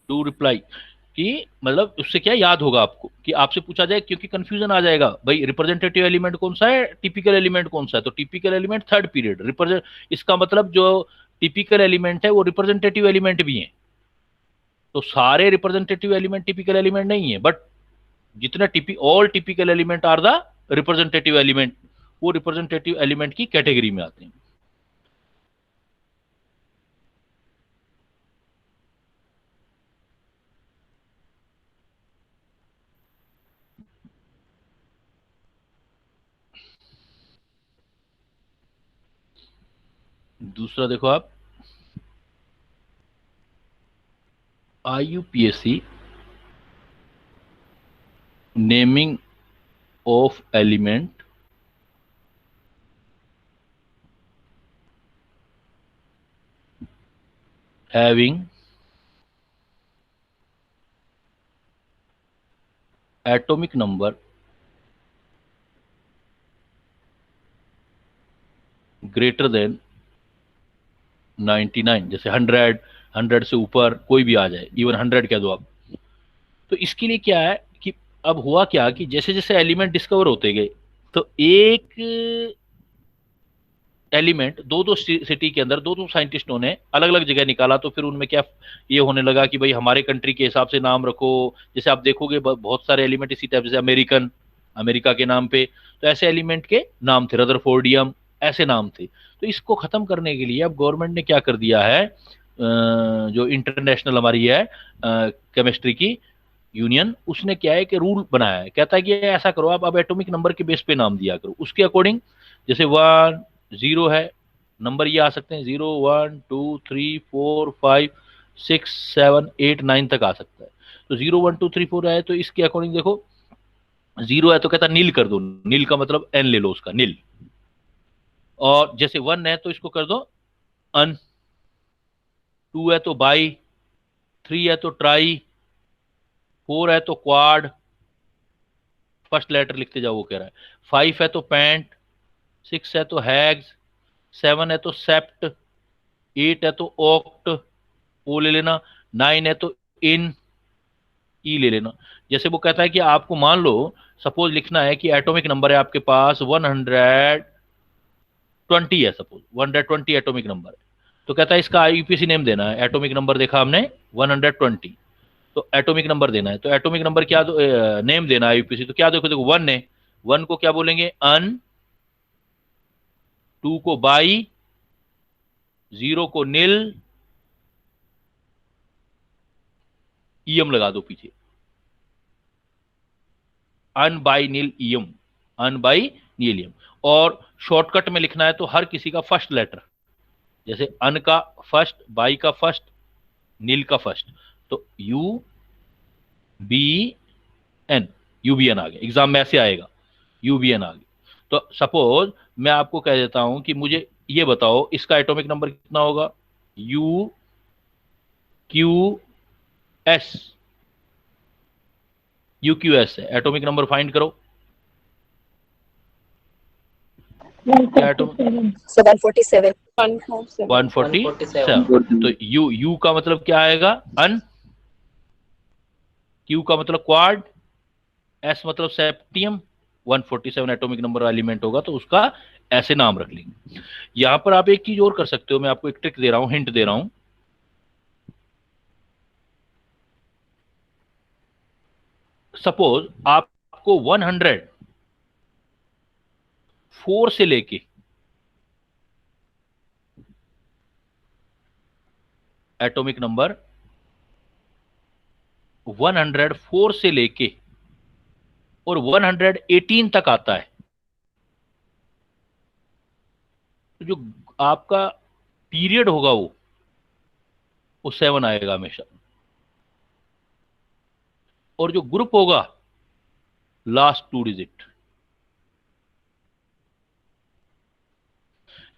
डू रिप्लाई, कि मतलब उससे क्या याद होगा आपको, कि आपसे पूछा जाए, क्योंकि कंफ्यूजन आ जाएगा भाई, रिप्रेजेंटेटिव एलिमेंट कौन सा है, टिपिकल एलिमेंट कौन सा है। तो typical element third period, represent, इसका मतलब जो टिपिकल एलिमेंट है वो रिप्रेजेंटेटिव एलिमेंट भी है। तो सारे रिप्रेजेंटेटिव एलिमेंट टिपिकल एलिमेंट नहीं है, बट जितने all typical element are the representative element, वो रिप्रेजेंटेटिव एलिमेंट की कैटेगरी में आते हैं। दूसरा देखो आप, IUPAC naming of element having atomic number greater than 99, जैसे 100, 100 से ऊपर कोई भी आ जाए, इवन 100 कह दो आप। तो इसके लिए क्या है कि अब हुआ क्या कि जैसे जैसे एलिमेंट डिस्कवर होते गए, तो एक एलिमेंट दो दो सिटी के अंदर दो दो साइंटिस्टों ने अलग अलग जगह निकाला, तो फिर उनमें क्या ये होने लगा कि भाई हमारे कंट्री के हिसाब से नाम रखो। जैसे आप देखोगे बहुत सारे एलिमेंट इसी टाइप, जैसे अमेरिकन, अमेरिका के नाम पे, तो ऐसे एलिमेंट के नाम थे, रदरफोर्डियम, ऐसे नाम थे। तो इसको खत्म करने के लिए अब गवर्नमेंट ने क्या कर दिया है, जो इंटरनेशनल हमारी है केमिस्ट्री की यूनियन, उसने क्या है कि रूल बनाया है, कहता है कि ऐसा करो आप अब एटॉमिक नंबर के बेस पे नाम दिया करो, उसके अकॉर्डिंग। जैसे 1 0 है, नंबर ये आ सकते हैं 0 1 2 3 4 5 6 7 8 9 तक आ सकता है। तो 0 1 2 3 4 है, तो इसके अकॉर्डिंग देखो, 0 है तो कहता नील कर दो, नील का मतलब एन ले लो उसका, नील। और जैसे 1 है तो इसको कर दो अन, 2 है तो बाई, 3 है तो ट्राई, 4 है तो क्वाड, फर्स्ट लेटर लिखते जाओ वो कह रहा है, 5 है तो पैंट, 6 है तो हैग्स, 7 है तो सेप्ट, 8 है तो ऑक्ट, ओ ले लेना, 9 है तो इन, ई ले लेना। जैसे वो कहता है कि आपको मान लो सपोज लिखना है कि एटॉमिक नंबर है आपके पास 120 है, सपोज 120 एटॉमिक नंबर है, तो कहता है इसका आईयूपीएसी नेम देना है। एटॉमिक नंबर देखा हमने 120, तो एटॉमिक नंबर देना है, तो एटॉमिक नंबर क्या नेम देना है आईयूपीएसी, तो क्या देखो देखो 1 है, 1 को क्या बोलेंगे अन, 2 को बाई, 0 को नील, ईएम लगा दो पीछे, un bi nil ium, unbinilium. और शॉर्टकट में लिखना है तो हर किसी का फर्स्ट लेटर, जैसे अन का फर्स्ट, बाई का फर्स्ट, नील का फर्स्ट, तो यू बी एन, यूबीएन आ गया, एग्जाम में ऐसे आएगा, यूबीएन आ गया। तो सपोज मैं आपको कह देता हूं कि मुझे ये बताओ इसका एटॉमिक नंबर कितना होगा, you Q S, you Q S है, एटॉमिक नंबर फाइंड करो, क्या एटॉमिक, 147. So 147. 147. 147। तो यू का मतलब क्या आएगा, अन, क्यू का मतलब क्वाड, एस मतलब सेप्टियम, 147 एटॉमिक नंबर एलिमेंट होगा तो उसका ऐसे नाम रख लेंगे। यहां पर आप एक चीज और कर सकते हो, मैं आपको एक ट्रिक दे रहा हूं, हिंट दे रहा हूं। सपोज आपको 104 से लेके एटॉमिक नंबर 104 से लेके और 118 तक आता है, तो जो आपका पीरियड होगा वो 7 आएगा हमेशा, और जो ग्रुप होगा लास्ट 2 डिजिट।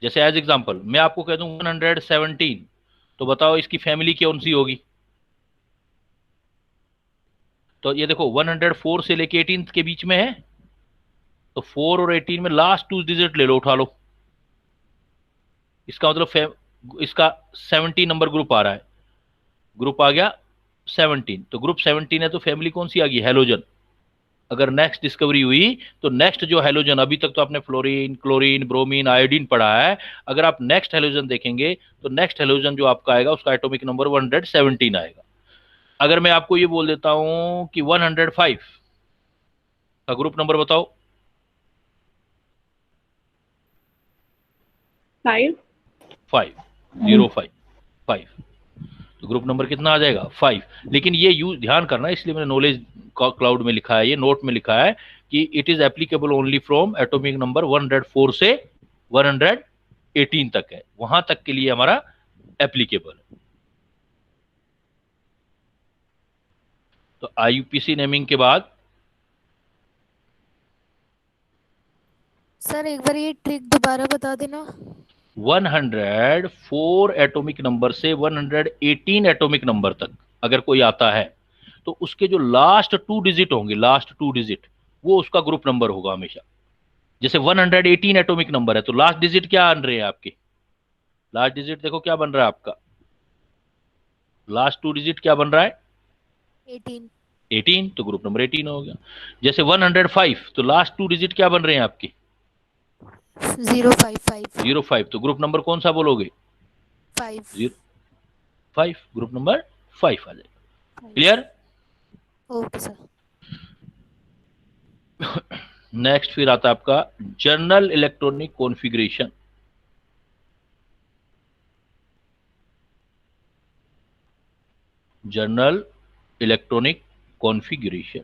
जैसे एज एग्जांपल मैं आपको कह दूं 117, तो बताओ इसकी फैमिली कौन सी होगी। तो ये देखो 104 से लेके 18 के बीच में है, तो 4 और 18 में लास्ट 2 डिजिट ले लो, उठा लो, इसका मतलब इसका 17 नंबर ग्रुप आ रहा है, ग्रुप आ गया 17, तो ग्रुप 17 है तो फैमिली कौन सी आ गई, हेलोजन। अगर नेक्स्ट डिस्कवरी हुई तो नेक्स्ट जो हेलोजन, अभी तक तो आपने फ्लोरीन, क्लोरीन, ब्रोमीन, आयोडीन पढ़ा है, अगर आप नेक्स्ट हेलोजन देखेंगे तो नेक्स्ट हेलोजन जो आपका आएगा उसका एटॉमिक नंबर 117 आएगा। अगर मैं आपको ये बोल देता हूं कि 105 का ग्रुप नंबर बताओ, 5. 5, 05, 5, तो ग्रुप नंबर कितना आ जाएगा, 5। लेकिन ये यूज ध्यान करना, इसलिए मैंने नॉलेज क्लाउड में लिखा है, ये नोट में लिखा है कि it is applicable only from atomic number 104 से 118 तक है, वहां तक के लिए हमारा एप्लीकेबल है। तो आईयूपीसी नेमिंग के बाद सर एक बार ये ट्रिक दोबारा बता देना। 104 एटॉमिक नंबर से 118 एटॉमिक नंबर तक अगर कोई आता है तो उसके जो लास्ट 2 डिजिट होंगे, लास्ट 2 डिजिट, वो उसका ग्रुप नंबर होगा हमेशा। जैसे 118 एटॉमिक नंबर है तो लास्ट डिजिट क्या बन रहे हैं आपके, लास्ट डिजिट देखो क्या बन रहा है आपका, लास्ट 2 डिजिट क्या बन रहा है, 18। 18, तो ग्रुप नंबर 18 हो गया। जैसे 105 तो लास्ट 2 डिजिट क्या बन रहे हैं आपके, 055। 05, तो ग्रुप नंबर कौन सा बोलोगे, 5। 5, ग्रुप नंबर 5 आ जाएगा। क्लियर। Okay sir. नेक्स्ट फिर आता है आपका journal electronic configuration. Journal electronic configuration,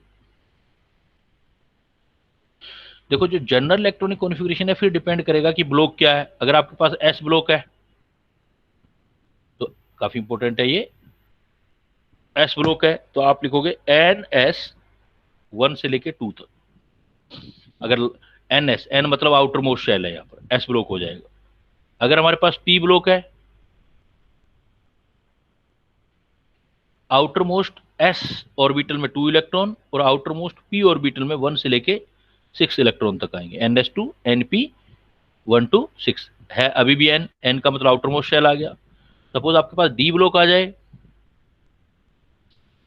देखो जो जनरल इलेक्ट्रॉनिक कॉन्फ़िगरेशन है फिर डिपेंड करेगा कि ब्लॉक क्या है। अगर आपके पास एस ब्लॉक है तो काफी इंपॉर्टेंट है ये, एस ब्लॉक है तो आप लिखोगे एन एस 1 से लेके 2 तक। अगर एन एस, एन मतलब आउटर मोस्ट शेल है, यहाँ पर एस ब्लॉक हो जाएगा। अगर हमारे पास पी ब्लॉक है, आउटर मोस्ट एस ऑर्बिटल में 2 इलेक्ट्रॉन और आउटर मोस्ट पी ऑर्बिटल में 1 से लेके 6 इलेक्ट्रॉन तक आएंगे, n s two n p 1 to 6 है अभी भी एन, एन का मतलब आउटर मोस्ट शेल आ गया। सपोज आपके पास डी ब्लॉक आ जाए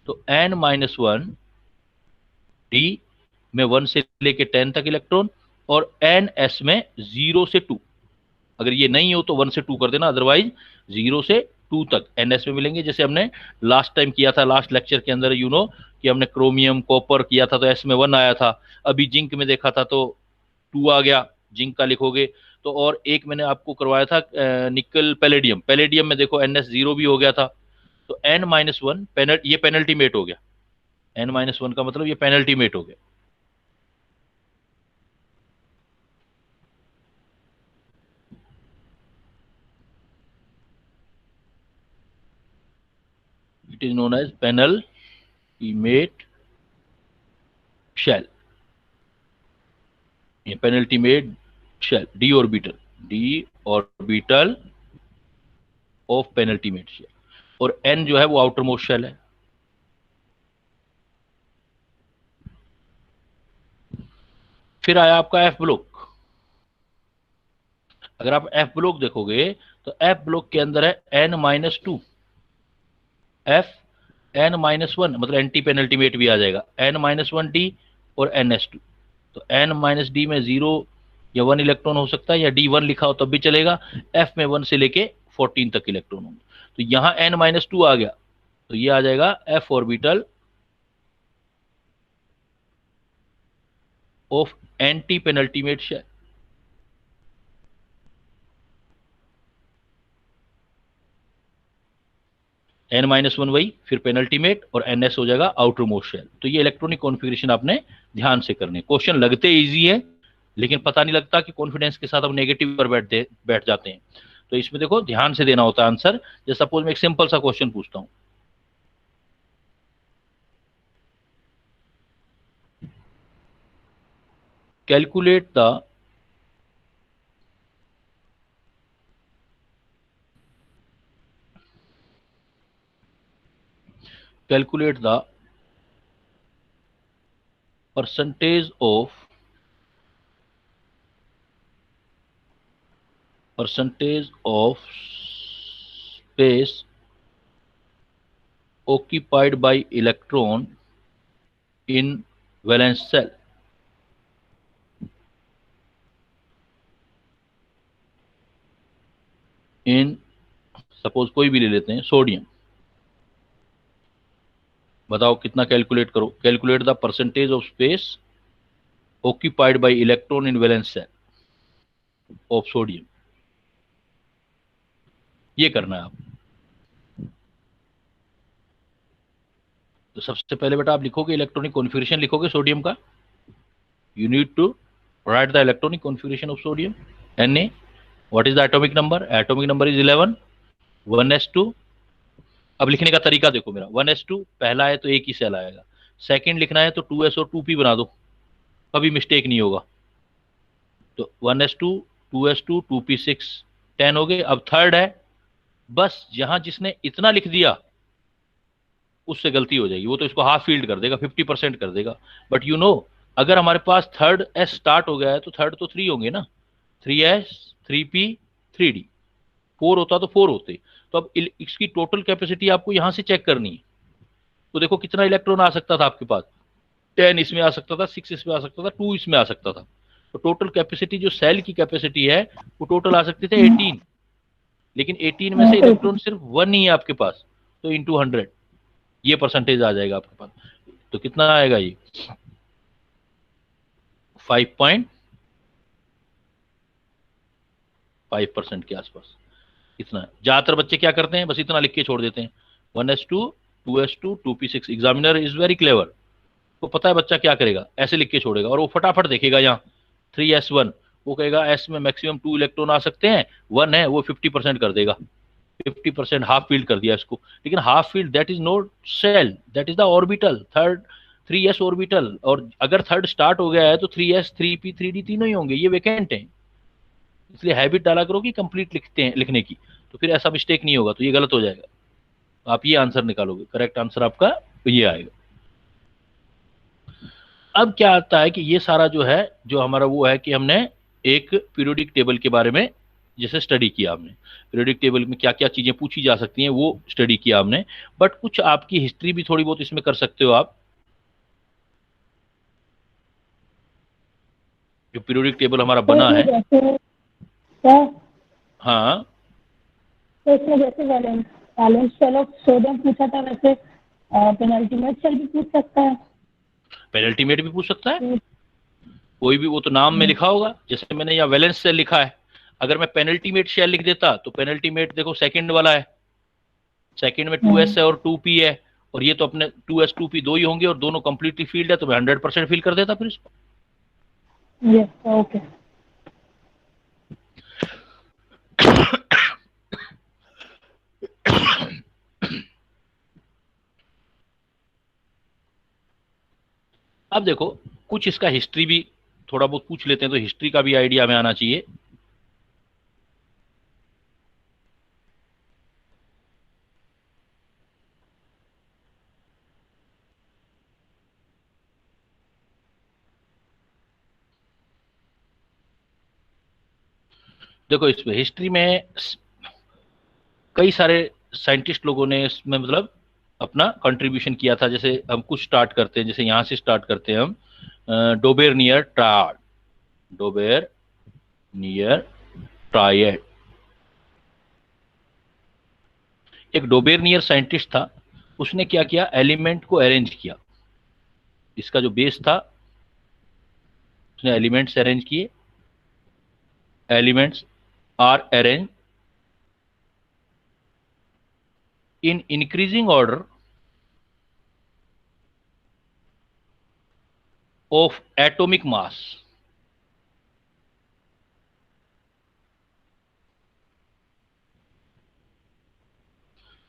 तो n-1 डी में 1 से लेके 10 तक इलेक्ट्रॉन और एन एस में 0 से 2। अगर ये नहीं हो तो 1 से 2 कर देना, अदरवाइज 0 से 2 तक एन एस में मिलेंगे। जैसे हमने लास्ट टाइम किया था, लास्ट लेक्चर के अंदर कि हमने क्रोमियम कॉपर किया था तो एस में 1 आया था, अभी जिंक में देखा था तो 2 आ गया, जिंक का लिखोगे तो। और एक मैंने आपको करवाया था निकल पैलेडियम, पैलेडियम में देखो एन एस 0 भी हो गया था, तो n-1 ये पेनल्टी मेट हो गया, n-1 का मतलब ये पेनल्टी मेट हो गया। It is known as penultimate shell. ये penultimate shell, d orbital of penultimate shell, और n जो है वो आउटर मोस्ट शेल है। फिर आया आपका एफ ब्लॉक। अगर आप एफ ब्लॉक देखोगे तो एफ ब्लॉक के अंदर है n-2, एफ n-1, मतलब एंटी पेनल्टीमेट भी आ जाएगा, n-1d और ns2। तो n-d में 0 या 1 इलेक्ट्रॉन हो सकता है, या d 1 लिखा हो तब भी चलेगा। f में 1 से लेके 14 तक इलेक्ट्रॉन होंगे। तो यहां n-2 आ गया, तो ये आ जाएगा f orbital of antepenultimate shell. n-1 वही, फिर पेनल्टीमेट, और ns हो जाएगा आउटर मोस्ट शेल। तो ये इलेक्ट्रॉनिक कॉन्फ़िगरेशन आपने ध्यान से करने। क्वेश्चन लगते इजी है, लेकिन पता नहीं लगता कि कॉन्फिडेंस के साथ हम नेगेटिव पर बैठ जाते हैं। तो इसमें देखो ध्यान से देना होता है आंसर। जैसे सपोज मैं एक सिंपल सा क्वेश्चन पूछता हूं, calculate the percentage of space occupied by electron in valence cell। In suppose कोई भी ले लेते हैं, सोडियम। बताओ कितना कैलकुलेट करो। Calculate the percentage of space occupied by electron in valence cell of sodium। ये करना है आप। तो सबसे पहले बेटा आप लिखोगे इलेक्ट्रॉनिक कॉन्फ़िगरेशन, लिखोगे सोडियम का। You need to write the electronic configuration of sodium. Na, what is the atomic number? Atomic number is 11, 1s2। अब लिखने का तरीका देखो मेरा, 1s2 पहला है तो एक ही सेल आएगा, सेकंड लिखना है तो 2s और 2p बना दो, कभी मिस्टेक नहीं होगा। तो 1s2, 2s2, 2p6, 10 हो गए। अब थर्ड है, बस यहां जिसने इतना लिख दिया उससे गलती हो जाएगी, वो तो इसको हाफ फील्ड कर देगा, 50% कर देगा। बट यू नो, अगर हमारे पास थर्ड एस स्टार्ट हो गया है तो थर्ड तो 3 होंगे ना, 3s, 3p, 3d। 4 होता तो 4 होते। तो अब इसकी टोटल कैपेसिटी आपको यहां से चेक करनी है। तो देखो कितना इलेक्ट्रॉन आ सकता था आपके पास, 10 इसमें आ सकता था, 6 इसमें आ सकता था, 2 इसमें आ सकता था। तो टोटल कैपेसिटी जो सेल की कैपेसिटी है वो टोटल आ सकती थे 18, लेकिन 18 में से इलेक्ट्रॉन सिर्फ 1 ही है आपके पास, तो इंटू 100 ये परसेंटेज आ जाएगा आपके पास। तो कितना आएगा ये 5.5% के आसपास। इतना ज्यादातर बच्चे क्या करते हैं, बस इतना लिख के छोड़ देते हैं, 1s2, 2s2, 2p6। Examiner is very clever, तो पता है बच्चा क्या करेगा, ऐसे लिख के छोड़ेगा और वो फटाफट देखेगा यहाँ 3s1, वो कहेगा s में मैक्सिमम 2 इलेक्ट्रॉन आ सकते हैं, 1 है, वो 50% कर देगा, 50% हाफ फील्ड कर दिया इसको। लेकिन half filled that is not shell, that is the orbital, third 3s orbital. और अगर थर्ड स्टार्ट हो गया है तो 3s, 3p, 3d तीनों ही होंगे, ये वेकेंट है। इसलिए हैबिट डाला करो कि कंप्लीट लिखते हैं लिखने की, तो फिर ऐसा मिस्टेक नहीं होगा, तो ये गलत हो जाएगा। आप ये आंसर निकालोगे, करेक्ट आंसर आपका ये आएगा। अब क्या आता है कि ये सारा जो है, जो हमारा वो है कि हमने एक पीरियोडिक टेबल के बारे में जैसे स्टडी किया हमने, पीरियोडिक टेबल में क्या क्या चीजें पूछी जा सकती हैं वो स्टडी किया हमने। बट कुछ आपकी हिस्ट्री भी थोड़ी बहुत इसमें कर सकते हो आप। जो पीरियोडिक टेबल हमारा बना है, हाँ, तो इसमें जैसे वैलेंस शेल ऑफ सोडियम पूछा था, वैसे पेनल्टीमेट शेल भी पूछ सकता है। पेनल्टीमेट भी पूछ सकता है, कोई भी, वो तो नाम में लिखा होगा। जैसे मैंने यहाँ वैलेंस शेल लिखा है, अगर मैं पेनल्टीमेट शेल लिख देता तो पेनल्टीमेट देखो सेकंड वाला है, सेकंड में 2s है और 2p है, और ये तो अपने 2s 2p दो ही होंगे और दोनों कंप्लीटली फील्ड है, तो मैं 100% फिल कर देता फिर इसको। Yes, okay. अब देखो कुछ इसका हिस्ट्री भी थोड़ा बहुत पूछ लेते हैं, तो हिस्ट्री का भी आइडिया हमें आना चाहिए। देखो इसमें हिस्ट्री में कई सारे साइंटिस्ट लोगों ने इसमें मतलब अपना कंट्रीब्यूशन किया था। जैसे हम कुछ स्टार्ट करते हैं, जैसे यहां से स्टार्ट करते हैं हम, डोबेरनियर ट्रायड, डोबेरनियर ट्रायड। एक डोबेरनियर साइंटिस्ट था, उसने क्या किया, एलिमेंट को अरेंज किया। इसका जो बेस था उसने एलिमेंट्स अरेंज किए। Elements are arrange in increasing order of atomic mass.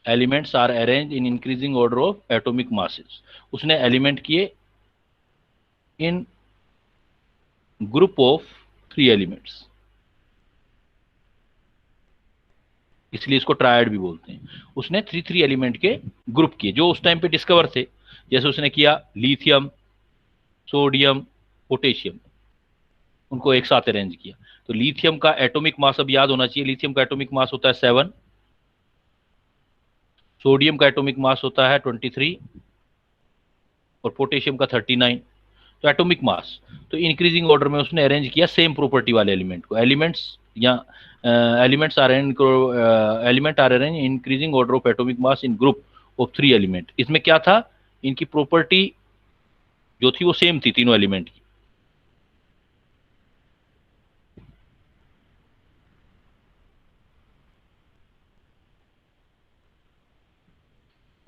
Elements are arranged in increasing order of atomic masses. उसने एलिमेंट किए in group of 3 elements, इसलिए इसको ट्रायड भी बोलते हैं। उसने 3 एलिमेंट के ग्रुप किए जो उस टाइम पे डिस्कवर थे। जैसे उसने किया लिथियम, सोडियम, पोटेशियम, उनको एक साथ अरेंज किया। तो लिथियम का एटॉमिक मास अब याद होना चाहिए, लिथियम का एटॉमिक मास होता है 7, सोडियम का एटॉमिक मास होता है 23 और पोटेशियम का 39। तो एटॉमिक मास, तो इंक्रीजिंग ऑर्डर में उसने अरेंज किया सेम प्रॉपर्टी वाले एलिमेंट को। एलिमेंट्स या elements are element are arrange increasing order of atomic mass in group of 3 element. इसमें क्या था, इनकी प्रॉपर्टी जो थी वो सेम थी तीनों एलिमेंट की।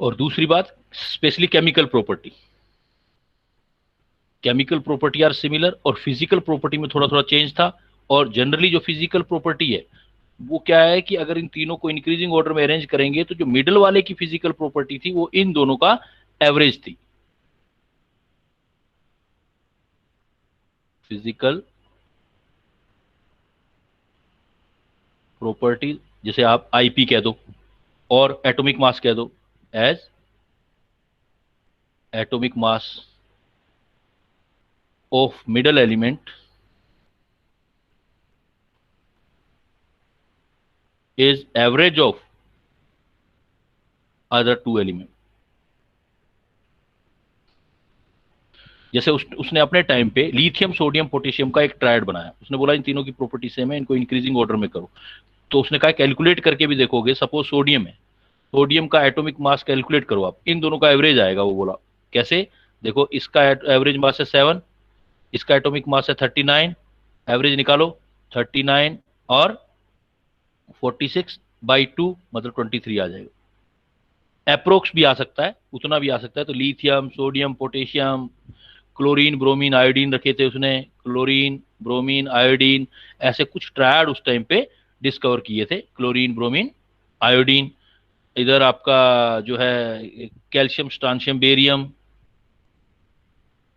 और दूसरी बात, specially chemical property, chemical property are similar, और फिजिकल प्रॉपर्टी में थोड़ा थोड़ा चेंज था। और जनरली जो फिजिकल प्रॉपर्टी है वो क्या है कि अगर इन तीनों को इंक्रीजिंग ऑर्डर में अरेंज करेंगे तो जो मिडल वाले की फिजिकल प्रॉपर्टी थी वो इन दोनों का एवरेज थी। फिजिकल प्रॉपर्टी जैसे आप आईपी कह दो और एटॉमिक मास कह दो, as atomic mass of middle element is average of other 2 element। जैसे उसने अपने टाइम पे लिथियम, सोडियम, पोटेशियम का एक ट्रायड बनाया। उसने बोला इन तीनों की प्रॉपर्टी सेम है, इनको इंक्रीजिंग ऑर्डर में करो। तो उसने कहा कैलकुलेट करके भी देखोगे, सपोज सोडियम है, सोडियम का एटॉमिक मास कैलकुलेट करो आप, इन दोनों का एवरेज आएगा। वो बोला कैसे, देखो इसका एवरेज मास है 7, इसका एटॉमिक मास है 39, एवरेज निकालो 39 और 46/2 मतलब 23 आ जाएगा। अप्रोक्स भी आ सकता है, उतना भी आ सकता है। तो lithium, sodium, potassium, chlorine, bromine, iodine रखे थे उसने, क्लोरीन, ब्रोमीन, आयोडीन, ऐसे कुछ ट्रायड उस टाइम पे डिस्कवर किए थे, क्लोरीन, ब्रोमीन, आयोडीन। इधर आपका जो है कैल्शियम, स्ट्रांशियम, बेरियम,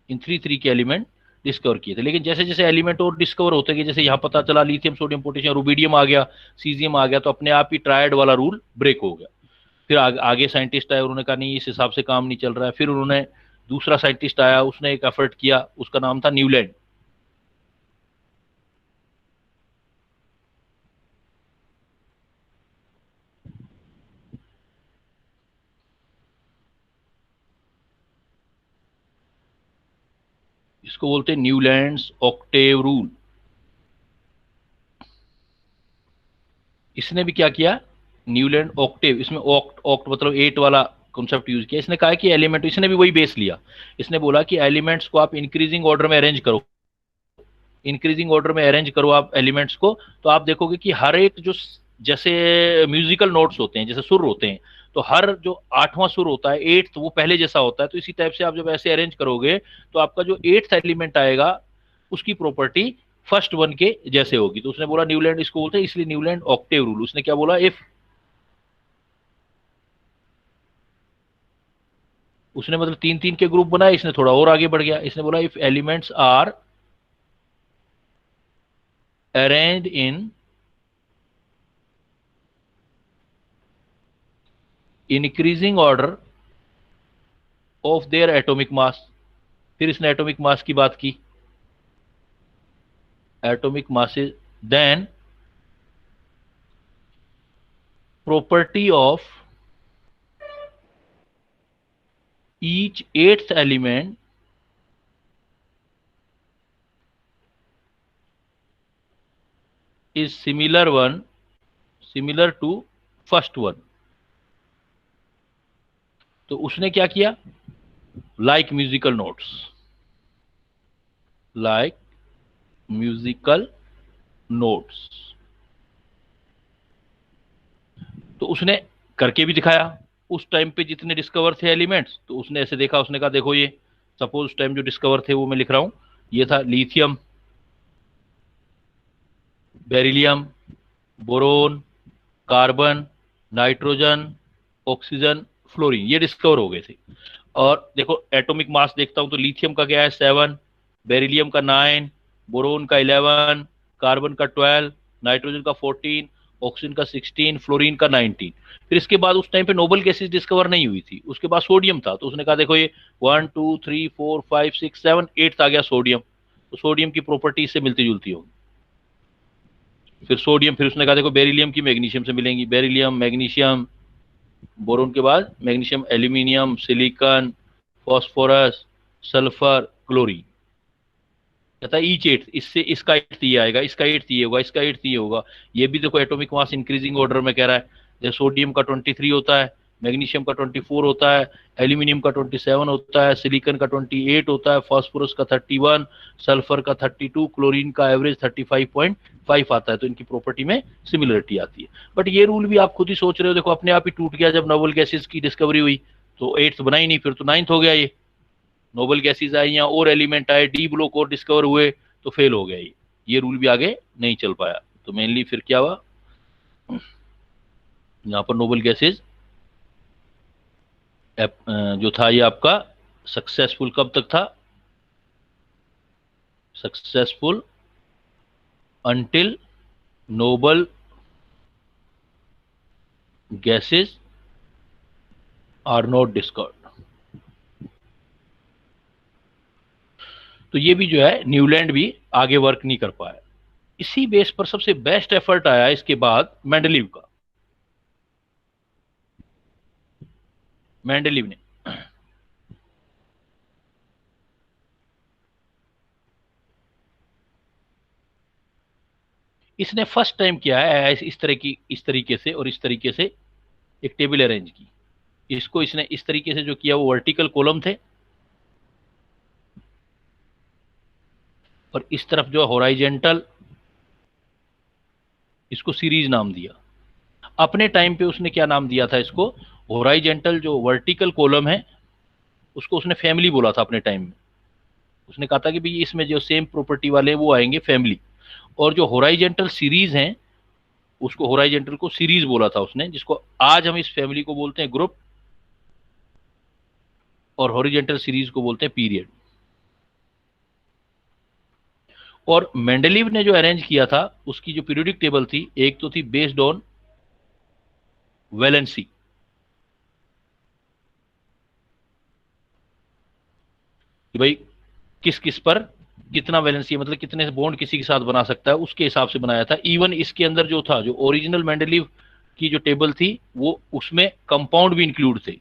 इन 3 के एलिमेंट डिस्कवर किए थे। लेकिन जैसे जैसे एलिमेंट और डिस्कवर होते गए, जैसे यहाँ पता चला लिथियम, सोडियम, पोटेशियम, रुबिडियम आ गया, सीजियम आ गया, तो अपने आप ही ट्रायड वाला रूल ब्रेक हो गया। फिर आगे साइंटिस्ट आए, उन्होंने कहा नहीं इस हिसाब से काम नहीं चल रहा है। फिर उन्होंने दूसरा साइंटिस्ट आया, उसने एक एफर्ट किया, उसका नाम था न्यूलैंड। इसको बोलते हैं न्यूलैंड्स ऑक्टेव रूल। इसने भी क्या किया, न्यूलैंड ऑक्टेव, इसमें ऑक्ट मतलब 8 वाला कॉन्सेप्ट यूज किया। इसने कहा कि एलिमेंट, इसने भी वही बेस लिया। इसने बोला कि एलिमेंट्स को आप इंक्रीजिंग ऑर्डर में अरेंज करो, इंक्रीजिंग ऑर्डर में अरेंज करो आप एलिमेंट्स को, तो आप देखोगे कि हर एक जो, जैसे म्यूजिकल नोट्स होते हैं, जैसे सुर होते हैं, तो हर जो 8वां सुर होता है, 8th, वो पहले जैसा होता है। तो इसी टाइप से आप जब ऐसे अरेंज करोगे तो आपका जो 8th एलिमेंट आएगा उसकी प्रॉपर्टी फर्स्ट वन के जैसे होगी। तो उसने बोला न्यूलैंड इसको बोलते हैं, इसलिए न्यूलैंड ऑक्टेव रूल। उसने क्या बोला, इफ उसने मतलब 3-3 के ग्रुप बनाए, इसने थोड़ा और आगे बढ़ गया, इसने बोला if elements are arranged in increasing order of their atomic mass. फिर इसने एटॉमिक मास की बात की, atomic masses, then property of each eighth element is similar to first one। तो उसने क्या किया, like musical notes, like musical notes, तो उसने करके भी दिखाया। उस टाइम पे जितने डिस्कवर थे एलिमेंट्स, तो उसने ऐसे देखा, उसने कहा देखो ये सपोज उस टाइम जो डिस्कवर थे वो मैं लिख रहा हूं, ये था lithium, beryllium, boron, carbon, nitrogen, oxygen, fluorine, ये डिस्कवर हो गए थे। और देखो एटॉमिक मास देखता हूं तो लिथियम का क्या है 7, बेरिलियम का 9, बोरोन का 11, कार्बन का 12, नाइट्रोजन का 14, ऑक्सीजन का 16, फ्लोरीन का 19। फिर इसके बाद उस टाइम पे नोबल गैसेस डिस्कवर नहीं हुई थी, उसके बाद सोडियम था, तो उसने कहा देखो ये 1 2 3 4 5 6 7 8 आ गया सोडियम, तो सोडियम की प्रॉपर्टी इससे मिलती जुलती होगी। फिर सोडियम, फिर उसने कहा देखो बेरिलियम की मैग्नीशियम से मिलेंगी, बेरिलियम, मैग्नीशियम, बोरोन के बाद magnesium, aluminium, silicon, phosphorus, sulphur, chlorine. कहता है ईच एट, इससे इसका एट ये आएगा, इसका एट ये होगा, इसका एट ये होगा। ये भी देखो एटॉमिक मास इंक्रीजिंग ऑर्डर में कह रहा है, जैसे सोडियम का 23 होता है, मैग्नीशियम का 24 होता है, एल्यूमिनियम का 27 होता है, सिलिकॉन का 28 होता है, फास्फोरस का 31, सल्फर का 32, क्लोरीन का एवरेज 35.5 आता है। तो इनकी प्रॉपर्टी में सिमिलरिटी आती है। बट ये रूल भी आप खुद ही सोच रहे हो, देखो अपने आप ही टूट गया जब नोबल गैसेस की डिस्कवरी हुई, तो एट्थ बना ही नहीं, फिर तो 9th हो गया। ये नोबल गैसेज आई या और एलिमेंट आए, डी ब्लॉक और डिस्कवर हुए, तो फेल हो गया ये रूल भी आगे नहीं चल पाया। तो मेनली फिर क्या हुआ, यहां पर नोबल गैसेज जो था ये आपका सक्सेसफुल कब तक था, successful until noble gases are not discovered. तो ये भी जो है न्यूलैंड भी आगे वर्क नहीं कर पाया। इसी बेस पर सबसे बेस्ट एफर्ट आया इसके बाद मेंडलीव का। मेंडलीव ने इसने फर्स्ट टाइम किया है इस तरीके से और इस तरीके से एक टेबल अरेंज की। इसको इसने इस तरीके से जो किया वो वर्टिकल कॉलम थे, और इस तरफ जो हॉराइजेंटल, इसको सीरीज नाम दिया। अपने टाइम पे उसने क्या नाम दिया था इसको, हॉराइजेंटल जो वर्टिकल कॉलम है उसको उसने फैमिली बोला था अपने टाइम में। उसने कहा था कि भाई इसमें जो सेम प्रॉपर्टी वाले वो आएंगे फैमिली, और जो हॉराइजेंटल सीरीज हैं उसको, हॉराइजेंटल को सीरीज बोला था उसने, जिसको आज हम इस फैमिली को बोलते हैं ग्रुप, और हॉरिजेंटल सीरीज को बोलते हैं पीरियड। और मेंडलीव ने जो अरेंज किया था उसकी जो पीरियोडिक टेबल थी, एक तो थी बेस्ड ऑन वैलेंसी, कि भाई किस किस पर कितना वैलेंसी, मतलब कितने बॉन्ड किसी के साथ बना सकता है, उसके हिसाब से बनाया था। इवन इसके अंदर जो था, जो ओरिजिनल मेंडलीव की जो टेबल थी, वो उसमें कंपाउंड भी इंक्लूड थे,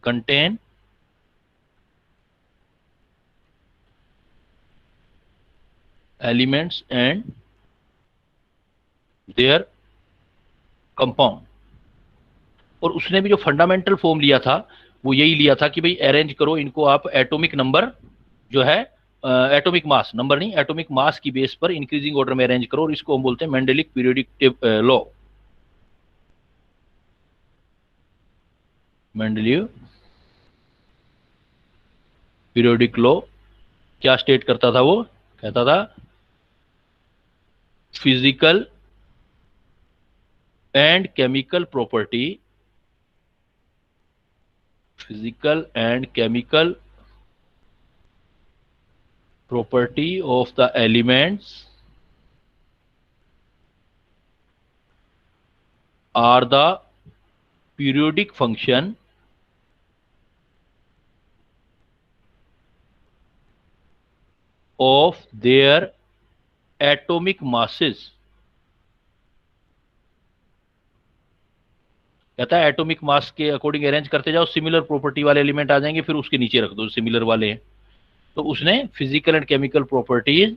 contain elements and there compound. और उसने भी जो फंडामेंटल फॉर्म लिया था वो यही लिया था कि भाई अरेंज करो इनको आप एटॉमिक नंबर जो है, एटॉमिक मास नंबर नहीं, एटॉमिक मास की बेस पर इंक्रीजिंग ऑर्डर में अरेंज करो, और इसको हम बोलते हैं Mendeleev periodic law. Mendeleev periodic law क्या स्टेट करता था, वो कहता था physical and chemical property physical and chemical property of the elements are the periodic function of their atomic masses। कहता है एटॉमिक मास के अकॉर्डिंग अरेंज करते जाओ, सिमिलर प्रॉपर्टी वाले एलिमेंट आ जाएंगे, फिर उसके नीचे रख दो सिमिलर वाले हैं। तो उसने physical and chemical properties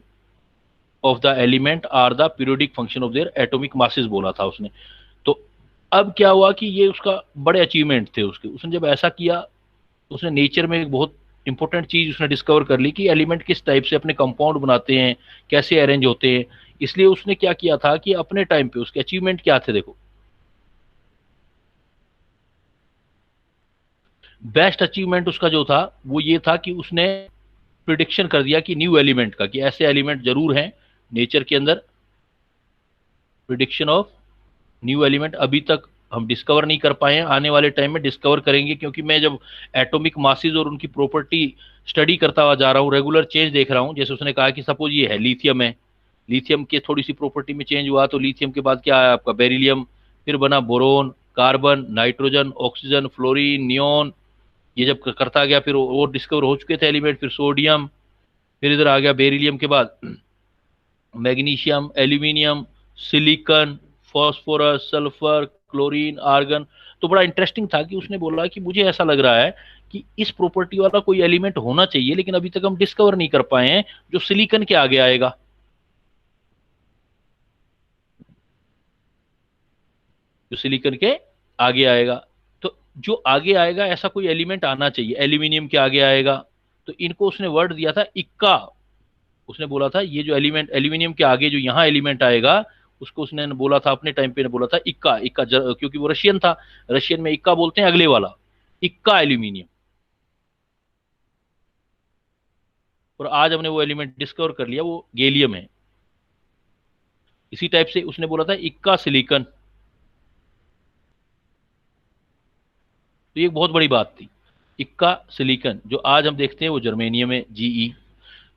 of the element are the periodic function of their atomic masses बोला था उसने। तो अब क्या हुआ कि ये उसका बड़े अचीवमेंट थे उसके। उसने जब ऐसा किया, उसने नेचर में एक बहुत इंपॉर्टेंट चीज उसने डिस्कवर कर ली कि एलिमेंट किस टाइप से अपने कंपाउंड बनाते हैं, कैसे अरेंज होते हैं। इसलिए उसने क्या किया था कि अपने टाइम पे उसके अचीवमेंट क्या थे, देखो बेस्ट अचीवमेंट उसका जो था वो ये था कि उसने प्रिडिक्शन कर दिया कि न्यू एलिमेंट का, कि ऐसे एलिमेंट जरूर हैं नेचर के अंदर। प्रिडिक्शन ऑफ न्यू एलिमेंट अभी तक हम डिस्कवर नहीं कर पाए हैं, आने वाले टाइम में डिस्कवर करेंगे, क्योंकि मैं जब एटॉमिक मासेस और उनकी प्रॉपर्टी स्टडी करता हुआ जा रहा हूँ, रेगुलर चेंज देख रहा हूँ। जैसे उसने कहा कि सपोज ये है लिथियम है, लिथियम के थोड़ी सी प्रॉपर्टी में चेंज हुआ, तो लिथियम के बाद क्या आया आपका बेरिलियम, फिर बना boron, carbon, nitrogen, oxygen, fluorine, neon. ये जब करता गया फिर और डिस्कवर हो चुके थे एलिमेंट, फिर सोडियम, फिर इधर आ गया बेरिलियम के बाद magnesium, aluminium, silicon, phosphorus, sulphur, chlorine, argon. तो बड़ा इंटरेस्टिंग था कि उसने बोला कि मुझे ऐसा लग रहा है कि इस प्रॉपर्टी वाला कोई एलिमेंट होना चाहिए, लेकिन अभी तक हम डिस्कवर नहीं कर पाए हैं जो सिलिकॉन के आगे आएगा, जो सिलिकॉन के आगे आएगा। तो जो आगे आएगा ऐसा कोई एलिमेंट आना चाहिए, एल्यूमिनियम के आगे आएगा। तो इनको उसने वर्ड दिया था इक्का। उसने बोला था ये जो एलिमेंट एल्यूमिनियम के आगे जो यहाँ एलिमेंट आएगा, उसको उसने बोला था अपने टाइम पे, बोला था इक्का। इक्का क्योंकि वो रशियन था, रशियन में इक्का बोलते हैं अगले वाला, इक्का एल्यूमिनियम। और आज हमने वो एलिमेंट डिस्कवर कर लिया, वो गैलियम है। इसी टाइप से उसने बोला था इक्का सिलिकॉन। तो ये एक बहुत बड़ी बात थी, इक्का सिलिकॉन। जो आज हम देखते हैं वो जर्मेनियम है, जीई।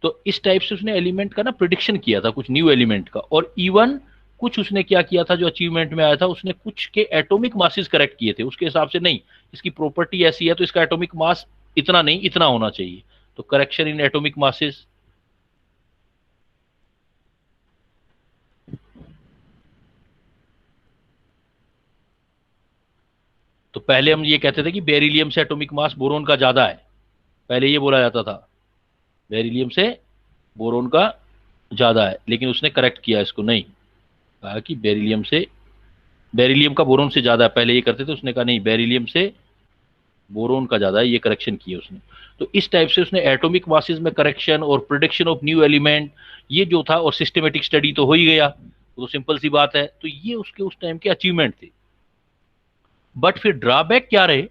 तो इस टाइप से उसने एलिमेंट का ना प्रिडिक्शन किया था, कुछ न्यू एलिमेंट का। और इवन कुछ उसने क्या किया था जो अचीवमेंट में आया था, उसने कुछ के एटॉमिक मासेस करेक्ट किए थे उसके हिसाब से। नहीं, इसकी प्रॉपर्टी ऐसी है तो इसका एटॉमिक मास इतना नहीं, इतना होना चाहिए। तो करेक्शन इन एटॉमिक मासेस। तो पहले हम ये कहते थे कि बेरिलियम से एटॉमिक मास बोरोन का ज्यादा है, पहले ये बोला जाता था बेरिलियम से बोरोन का ज्यादा है। लेकिन उसने करेक्ट किया इसको, नहीं कहा कि बेरिलियम का बोरोन से ज्यादा है, पहले ये करते थे। उसने कहा नहीं, बेरिलियम से बोरोन का ज्यादा है, ये करेक्शन किया उसने। तो इस टाइप से उसने एटॉमिक मासेस में करेक्शन और प्रोडिक्शन ऑफ न्यू एलिमेंट ये जो था, और सिस्टमेटिक स्टडी तो हो ही गया, तो सिंपल सी बात है। तो ये उसके उस टाइम के अचीवमेंट थे। बट फिर ड्रॉबैक क्या रहे?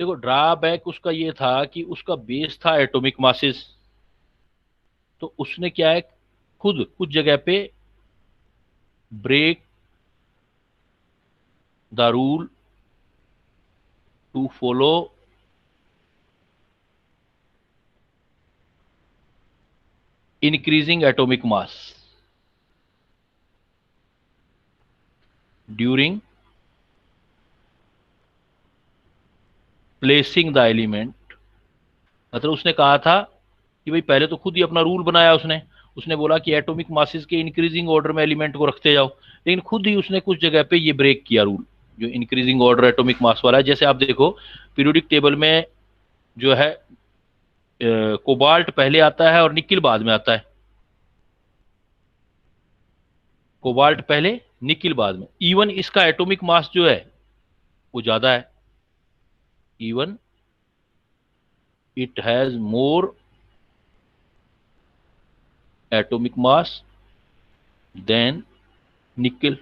देखो ड्रॉबैक उसका ये था कि उसका बेस था एटॉमिक मासेस। तो उसने क्या है, खुद कुछ जगह पे break the rule to follow increasing atomic mass during placing the element। मतलब उसने कहा था कि भाई पहले तो खुद ही अपना रूल बनाया उसने बोला कि एटॉमिक मासेस के इंक्रीजिंग ऑर्डर में एलिमेंट को रखते जाओ, लेकिन खुद ही उसने कुछ जगह पे ये ब्रेक किया रूल, जो इंक्रीजिंग ऑर्डर एटॉमिक मास वाला है। जैसे आप देखो पीरियोडिक टेबल में जो है कोबाल्ट पहले आता है और निकिल बाद में आता है। कोबाल्ट पहले, निकिल बाद में। इवन इसका एटॉमिक मास जो है वो ज्यादा है, even it has more atomic mass than nickel.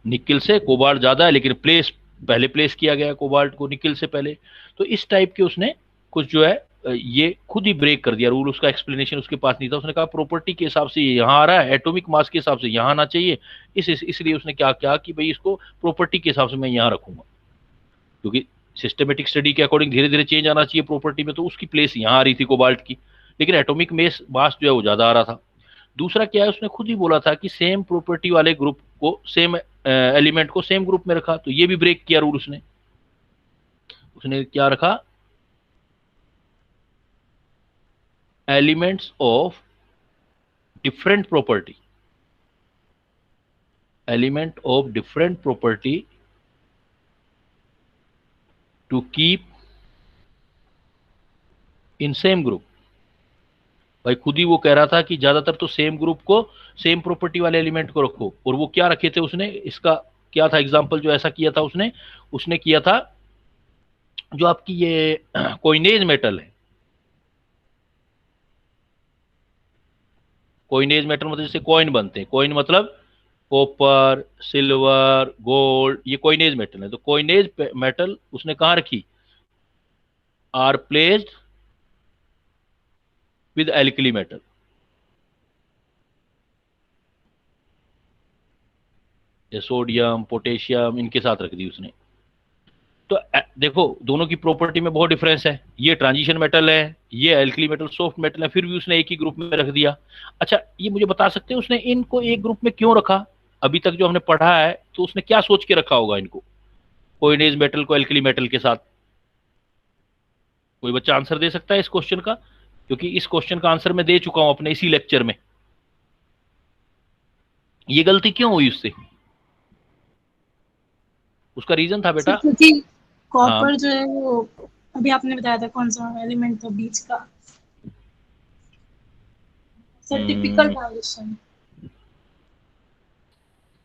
Nickel से कोबाल्ट ज्यादा है, लेकिन पहले प्लेस किया गया कोबाल्ट को निकिल से पहले। तो इस टाइप के उसने कुछ जो है ये खुद ही ब्रेक कर दिया रूल, उसका एक्सप्लेनेशन उसके पास नहीं था। उसने कहा प्रॉपर्टी के हिसाब से ये यहाँ आ रहा है, एटॉमिक मास के हिसाब से यहाँ आना चाहिए, इसलिए उसने क्या किया कि भाई इसको प्रॉपर्टी के हिसाब से मैं यहाँ रखूंगा, क्योंकि सिस्टमेटिक स्टडी के अकॉर्डिंग धीरे धीरे चेंज आना चाहिए प्रॉपर्टी में, तो उसकी प्लेस यहाँ आ रही थी कोबाल्ट की, लेकिन एटॉमिक मास जो है वो ज्यादा आ रहा था। दूसरा क्या है, उसने खुद ही बोला था कि सेम प्रॉपर्टी वाले ग्रुप को, सेम एलिमेंट को सेम ग्रुप में रखा, तो ये भी ब्रेक किया रूल उसने। उसने क्या रखा, elements of different property, element of different property to keep in same group. भाई खुद ही वो कह रहा था कि ज्यादातर तो सेम ग्रुप को, सेम प्रॉपर्टी वाले एलिमेंट को रखो, और वो क्या रखे थे उसने, इसका क्या था एग्जांपल जो ऐसा किया था उसने, उसने किया था जो आपकी ये कोइनेज मेटल है, कोइनेज मेटल मतलब जैसे कॉइन बनते हैं, कॉइन मतलब कॉपर, सिल्वर, गोल्ड, ये कोइनेज मेटल है। तो कोइनेज मेटल उसने कहाँ रखी, are placed with alkali metal. Sodium, potassium, इनके साथ रख दी उसने। तो देखो दोनों की प्रॉपर्टी में बहुत डिफरेंस है, ये ट्रांजिशन मेटल है, ये एल्कली मेटल सॉफ्ट मेटल है, फिर भी उसने एक ही ग्रुप में रख दिया। अच्छा ये मुझे बता सकते हैं उसने इनको एक ग्रुप में क्यों रखा, अभी तक जो हमने पढ़ा है तो उसने क्या सोच के रखा होगा इनको, कोइनेज मेटल को एल्कली मेटल के साथ? कोई बच्चा आंसर दे सकता है इस क्वेश्चन का? क्योंकि इस क्वेश्चन का आंसर मैं दे चुका हूं अपने इसी लेक्चर में। ये गलती क्यों हुई उससे? उसका रीजन था बेटा, क्योंकि कॉपर हाँ जो है वो अभी आपने बताया था कौन सा एलिमेंट था बीच का, टिपिकल ट्रांजिशन,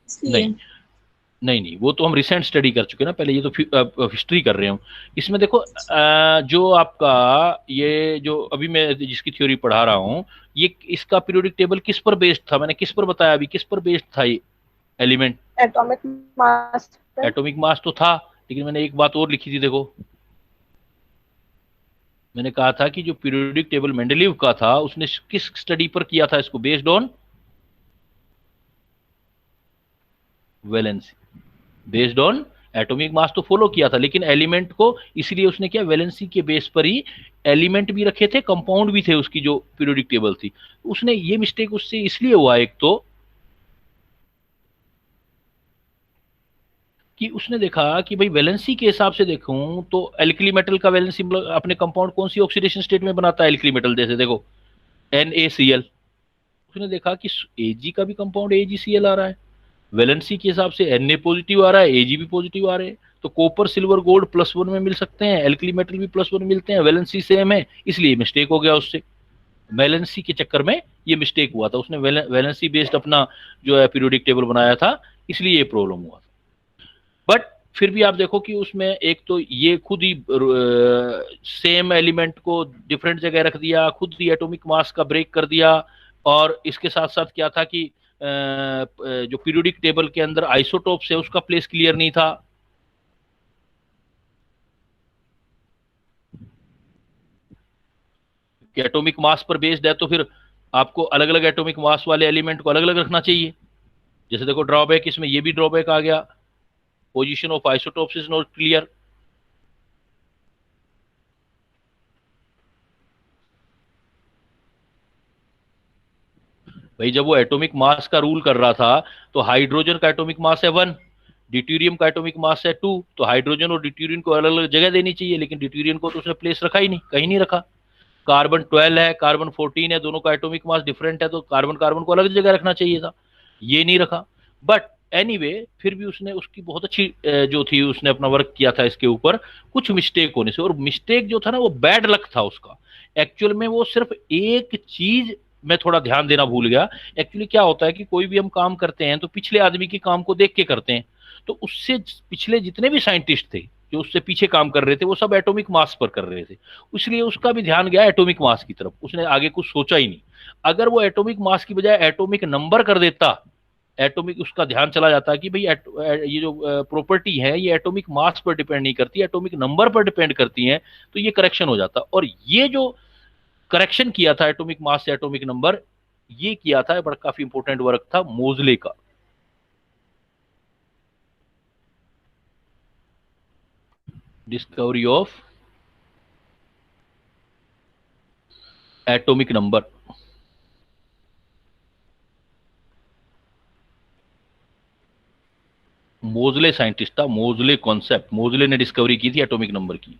इसलिए नहीं वो तो हम रिसेंट स्टडी कर चुके हैं ना, पहले ये तो हिस्ट्री कर रहे हैं। इसमें देखो जो आपका ये जो अभी मैं जिसकी थ्योरी पढ़ा रहा हूँ, ये इसका पीरियोडिक टेबल किस पर बेस्ड था, मैंने किस पर बताया अभी, किस पर बेस्ड था ये element? Atomic mass. Atomic mass तो था, लेकिन मैंने एक बात और लिखी थी देखो, मैंने कहा था कि जो पीरियोडिक टेबल मेंडलीव का था उसने किस स्टडी पर किया था इसको, based on valency, based on atomic mass तो फॉलो किया था, लेकिन एलिमेंट को इसलिए उसने क्या, वैलेंसी के बेस पर ही एलिमेंट भी रखे थे, कंपाउंड भी थे उसकी जो पीरियोडिक टेबल थी। उसने ये मिस्टेक उससे इसलिए हुआ, एक तो कि उसने देखा कि भाई वैलेंसी के हिसाब से देखूं तो एल्कली मेटल का वैलेंसी अपने कंपाउंड कौन सी ऑक्सीडेशन स्टेट में बनाता है एल्कली मेटल, जैसे देखो NaCl। उसने देखा कि Ag का भी कंपाउंड AgCl आ रहा है, वैलेंसी के हिसाब से Na पॉजिटिव आ रहा है, Ag भी पॉजिटिव आ रहे हैं, तो कॉपर सिल्वर गोल्ड +1 में मिल सकते हैं, एल्कली मेटल भी +1 मिलते हैं, वैलेंसी सेम है, इसलिए मिस्टेक हो गया उससे, वैलेंसी के चक्कर में ये मिस्टेक हुआ था, उसने वैलेंसी बेस्ड अपना जो है पीरियोडिक टेबल बनाया था, इसलिए ये प्रॉब्लम हुआ था। बट फिर भी आप देखो कि उसमें एक तो ये खुद ही सेम एलिमेंट को डिफरेंट जगह रख दिया, खुद ही एटॉमिक मास का ब्रेक कर दिया, और इसके साथ साथ क्या था कि जो पीरियोडिक टेबल के अंदर आइसोटोप्स है उसका प्लेस क्लियर नहीं था। कि एटॉमिक मास पर बेस्ड है तो फिर आपको अलग अलग एटॉमिक मास वाले एलिमेंट को अलग अलग रखना चाहिए। जैसे देखो ड्रॉबैक, इसमें ये भी ड्रॉबैक आ गया, position of isotopes is not clear. भाई जब वो एटॉमिक मास का रूल कर रहा था तो हाइड्रोजन का एटॉमिक मास है 1, ड्यूटेरियम का एटॉमिक मास है 2, तो हाइड्रोजन और ड्यूटेरियम को अलग अलग जगह देनी चाहिए, लेकिन ड्यूटेरियम को तो उसने प्लेस रखा ही नहीं, कहीं नहीं रखा। कार्बन 12 है, कार्बन 14 है, दोनों का एटॉमिक मास डिफरेंट है, तो कार्बन कार्बन को अलग जगह रखना चाहिए था, ये नहीं रखा। बट एनीवे फिर भी उसने उसकी बहुत अच्छी जो थी उसने अपना वर्क किया था इसके ऊपर, कुछ मिस्टेक होने से, और मिस्टेक जो था ना वो बैड लक था उसका। एक्चुअल में वो सिर्फ एक चीज मैं थोड़ा ध्यान देना भूल गया। एक्चुअली क्या होता है कि कोई भी हम काम करते हैं तो पिछले आदमी के काम को देख के करते हैं, तो उससे पिछले जितने भी साइंटिस्ट थे जो उससे पीछे काम कर रहे थे वो सब एटॉमिक मास पर कर रहे थे, इसलिए उसका भी ध्यान गया एटॉमिक मास की तरफ, उसने आगे कुछ सोचा ही नहीं। अगर वो एटॉमिक मास की बजाय एटॉमिक नंबर कर देता एटॉमिक, उसका ध्यान चला जाता है कि भाई ये जो प्रॉपर्टी है ये एटॉमिक मास पर डिपेंड नहीं करती, एटॉमिक नंबर पर डिपेंड करती है, तो ये करेक्शन हो जाता। और ये जो करेक्शन किया था एटॉमिक मास से एटॉमिक नंबर, ये किया था, बड़ा काफी इंपॉर्टेंट वर्क था मोजले का। Discovery of atomic number. मोजले साइंटिस्ट था, मोजले कॉन्सेप्ट, मोजले ने डिस्कवरी की थी एटॉमिक नंबर की।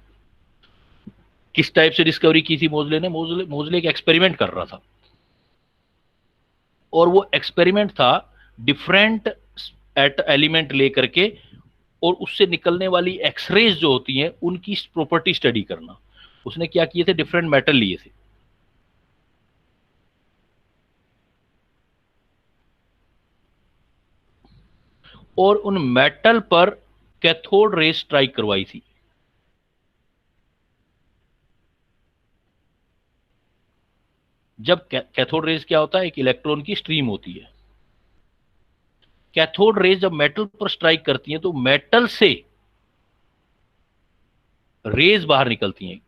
किस टाइप से डिस्कवरी की थी मोजले ने? मोजले एक एक्सपेरिमेंट कर रहा था, और वो एक्सपेरिमेंट था डिफरेंट एलिमेंट लेकर के, और उससे निकलने वाली एक्सरेज जो होती हैं उनकी प्रॉपर्टी स्टडी करना। उसने क्या किए थे? डिफरेंट मेटल लिए थे, और उन मेटल पर कैथोड रेज स्ट्राइक करवाई थी। जब कैथोड रेज क्या होता है? एक इलेक्ट्रॉन की स्ट्रीम होती है। कैथोड रेज जब मेटल पर स्ट्राइक करती हैं तो मेटल से रेज बाहर निकलती हैं,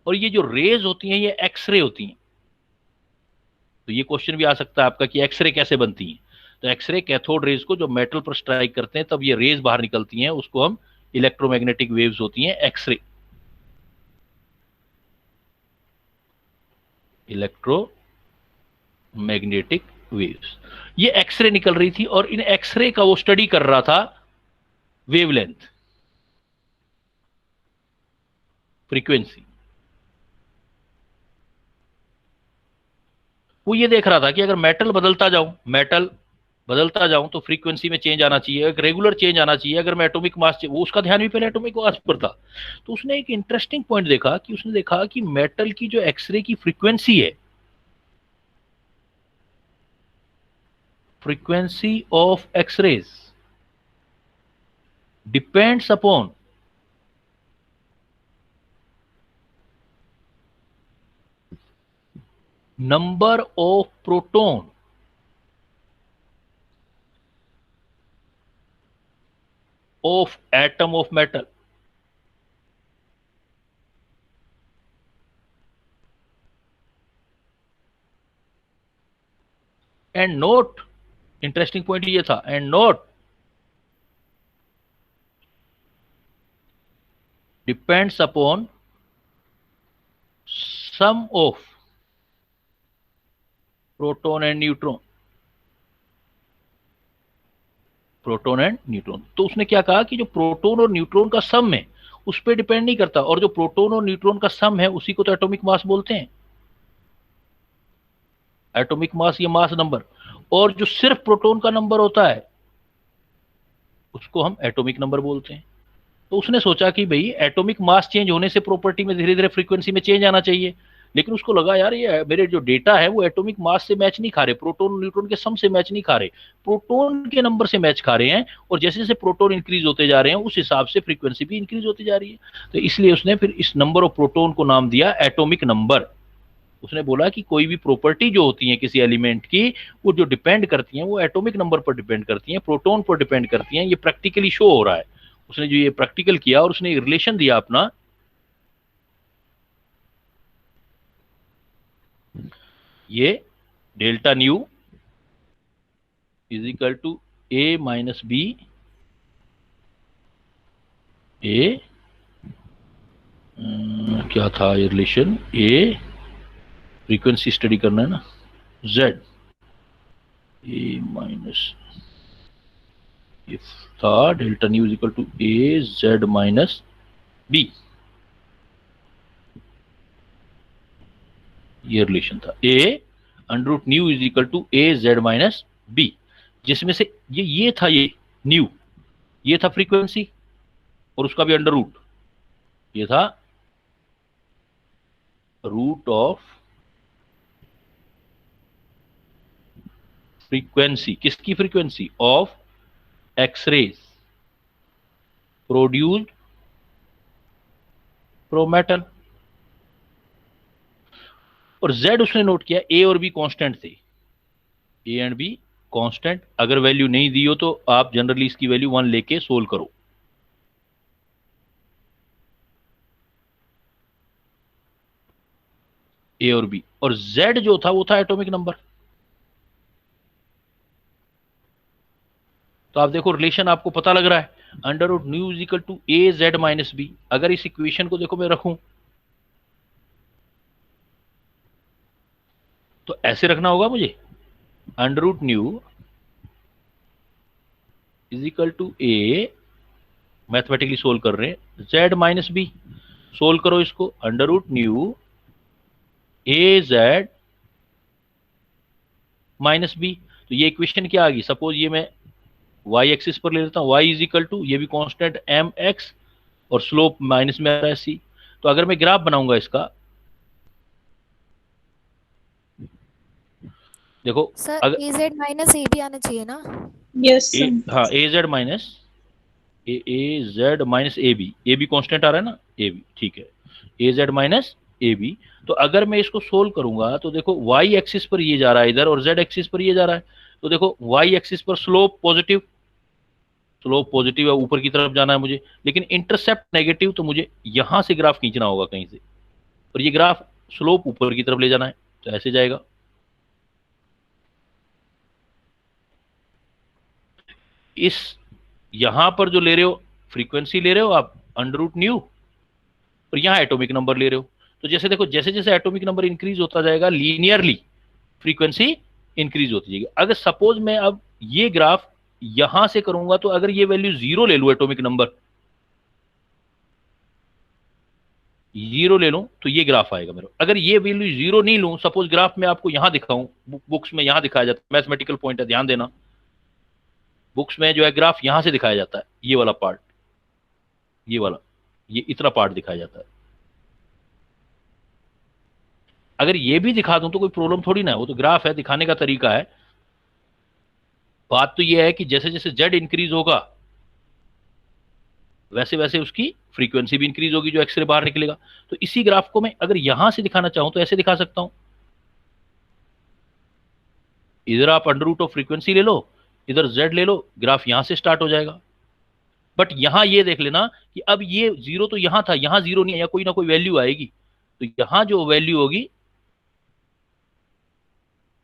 और ये जो रेज होती हैं ये एक्सरे होती हैं। तो ये क्वेश्चन भी आ सकता है आपका कि एक्सरे कैसे बनती हैं? तो एक्सरे कैथोड रेज को जो मेटल पर स्ट्राइक करते हैं तब ये रेज बाहर निकलती हैं, उसको हम इलेक्ट्रोमैग्नेटिक वेव्स होती हैं, एक्सरे, इलेक्ट्रोमैग्नेटिक वेव्स। ये एक्सरे निकल रही थी, और इन एक्सरे का वो स्टडी कर रहा था वेवलेंथ, फ्रीक्वेंसी। वो ये देख रहा था कि अगर मेटल बदलता जाऊं तो फ्रीक्वेंसी में चेंज आना चाहिए, एक रेगुलर चेंज आना चाहिए। अगर मैं एटॉमिक मास, वो उसका ध्यान भी पहले एटॉमिक मास पर था, तो उसने एक इंटरेस्टिंग पॉइंट देखा कि उसने देखा कि मेटल की जो एक्सरे की फ्रीक्वेंसी है, frequency of X-rays depends upon number of proton of atom of metal. And note, interesting point ये था, and note depends upon sum of proton and neutron. Proton and neutron. तो उसने क्या कहा कि जो प्रोटॉन और न्यूट्रॉन का सम है उस पर डिपेंड नहीं करता, और जो प्रोटॉन और न्यूट्रॉन का सम है उसी को तो एटॉमिक मास बोलते हैं, एटॉमिक मास या मास नंबर। और जो सिर्फ प्रोटॉन का नंबर होता है उसको हम एटॉमिक नंबर बोलते हैं। तो उसने सोचा कि भाई एटॉमिक मास चेंज होने से प्रॉपर्टी में धीरे धीरे फ्रीक्वेंसी में चेंज आना चाहिए, लेकिन उसको लगा यार ये मेरे जो डेटा है वो एटॉमिक मास से मैच नहीं खा रहे, प्रोटॉन न्यूट्रॉन के सम से मैच नहीं खा रहे, प्रोटॉन के नंबर से मैच खा रहे हैं, और जैसे जैसे प्रोटॉन इंक्रीज होते जा रहे हैं उस हिसाब से फ्रीक्वेंसी भी इंक्रीज होती जा रही है। तो इसलिए उसने फिर इस नंबर ऑफ प्रोटॉन को नाम दिया एटॉमिक नंबर। उसने बोला कि कोई भी प्रॉपर्टी जो होती है किसी एलिमेंट की, वो जो डिपेंड करती हैं वो एटॉमिक नंबर पर डिपेंड करती हैं, प्रोटॉन पर डिपेंड करती हैं। ये प्रैक्टिकली शो हो रहा है। उसने जो ये प्रैक्टिकल किया और उसने रिलेशन दिया अपना, ये delta nu is equal to a minus b, a क्या था ये रिलेशन, ए फ्रीक्वेंसी स्टडी करना है ना, जेड ए माइनस, ये था delta nu is equal to a Z minus b, ये रिलेशन था। A under root nu is equal to a Z minus b, जिसमें से ये था, ये न्यू, ये था फ्रीक्वेंसी, और उसका भी अंडर रूट, ये था रूट ऑफ फ्रीक्वेंसी, किसकी frequency? Of X-rays produced from metal. और Z उसने नोट किया, ए और बी कांस्टेंट थे, ए एंड बी कांस्टेंट, अगर वैल्यू नहीं दी हो तो आप जनरली इसकी वैल्यू 1 लेके सोल्व करो। ए और बी, और जेड जो था वो था एटॉमिक नंबर। तो आप देखो रिलेशन आपको पता लग रहा है, under root nu is equal to a Z minus b. अगर इस इक्वेशन को देखो मैं रखूं तो ऐसे रखना होगा मुझे, under root nu is equal to a, mathematically solve कर रहे हैं, जेड माइनस बी, सोल्व करो इसको, under root nu a Z minus b. तो ये इक्वेशन क्या आ गई, सपोज ये मैं y एक्सिस पर ले लेता हूँ, y इज इक्वल टू, ये भी कांस्टेंट एम एक्स और स्लोप माइनस में आ रहा है सी। तो अगर मैं ग्राफ बनाऊंगा इसका, देखो सर अगर ए जेड माइनस ए भी आना चाहिए ना? यस हाँ a Z minus a b constant आ रहा है ना, ए बी, ठीक है, a Z minus a b. तो अगर मैं इसको सोल्व करूंगा तो देखो y एक्सिस पर ये जा रहा है इधर और z एक्सिस पर ये जा रहा है। तो देखो y एक्सिस पर स्लोप पॉजिटिव है, ऊपर की तरफ जाना है मुझे, लेकिन इंटरसेप्ट नेगेटिव, तो मुझे यहां से ग्राफ खींचना होगा कहीं से, और ये ग्राफ स्लोप ऊपर की तरफ ले जाना है, तो ऐसे जाएगा। इस यहां पर जो ले रहे हो फ्रीक्वेंसी ले रहे हो आप अंडर रूट न्यू, और यहां एटॉमिक नंबर ले रहे हो। तो जैसे देखो जैसे जैसे एटॉमिक नंबर इंक्रीज होता जाएगा लीनियरली फ्रीक्वेंसी इंक्रीज होती जाएगी। अगर सपोज मैं अब ये ग्राफ यहां से करूंगा तो अगर ये वैल्यू 0 ले लूं, एटॉमिक नंबर 0 ले लूं तो ये ग्राफ आएगा मेरा। अगर ये वैल्यू 0 नहीं लूं, सपोज ग्राफ में आपको यहां दिखाऊं, बुक्स में यहां दिखाया जाता है, मैथमेटिकल पॉइंट है, ध्यान देना, बुक्स में जो है ग्राफ यहां से दिखाया जाता है, ये वाला पार्ट, ये वाला, ये इतना पार्ट दिखाया जाता है। अगर ये भी दिखा दूं तो कोई प्रॉब्लम थोड़ी ना है, वो तो ग्राफ है, दिखाने का तरीका है। बात तो ये है कि जैसे जैसे जेड इंक्रीज होगा वैसे वैसे उसकी फ्रीक्वेंसी भी इंक्रीज होगी, जो एक्सरे बाहर निकलेगा। तो इसी ग्राफ को मैं अगर यहां से दिखाना चाहूं तो ऐसे दिखा सकता हूं, इधर आप अंडर रूट ऑफ फ्रीक्वेंसी ले लो, इधर जेड ले लो, ग्राफ यहां से स्टार्ट हो जाएगा। बट यहां ये देख लेना कि अब ये 0 तो यहां था, यहां 0 नहीं है, या कोई ना कोई वैल्यू आएगी, तो यहां जो वैल्यू होगी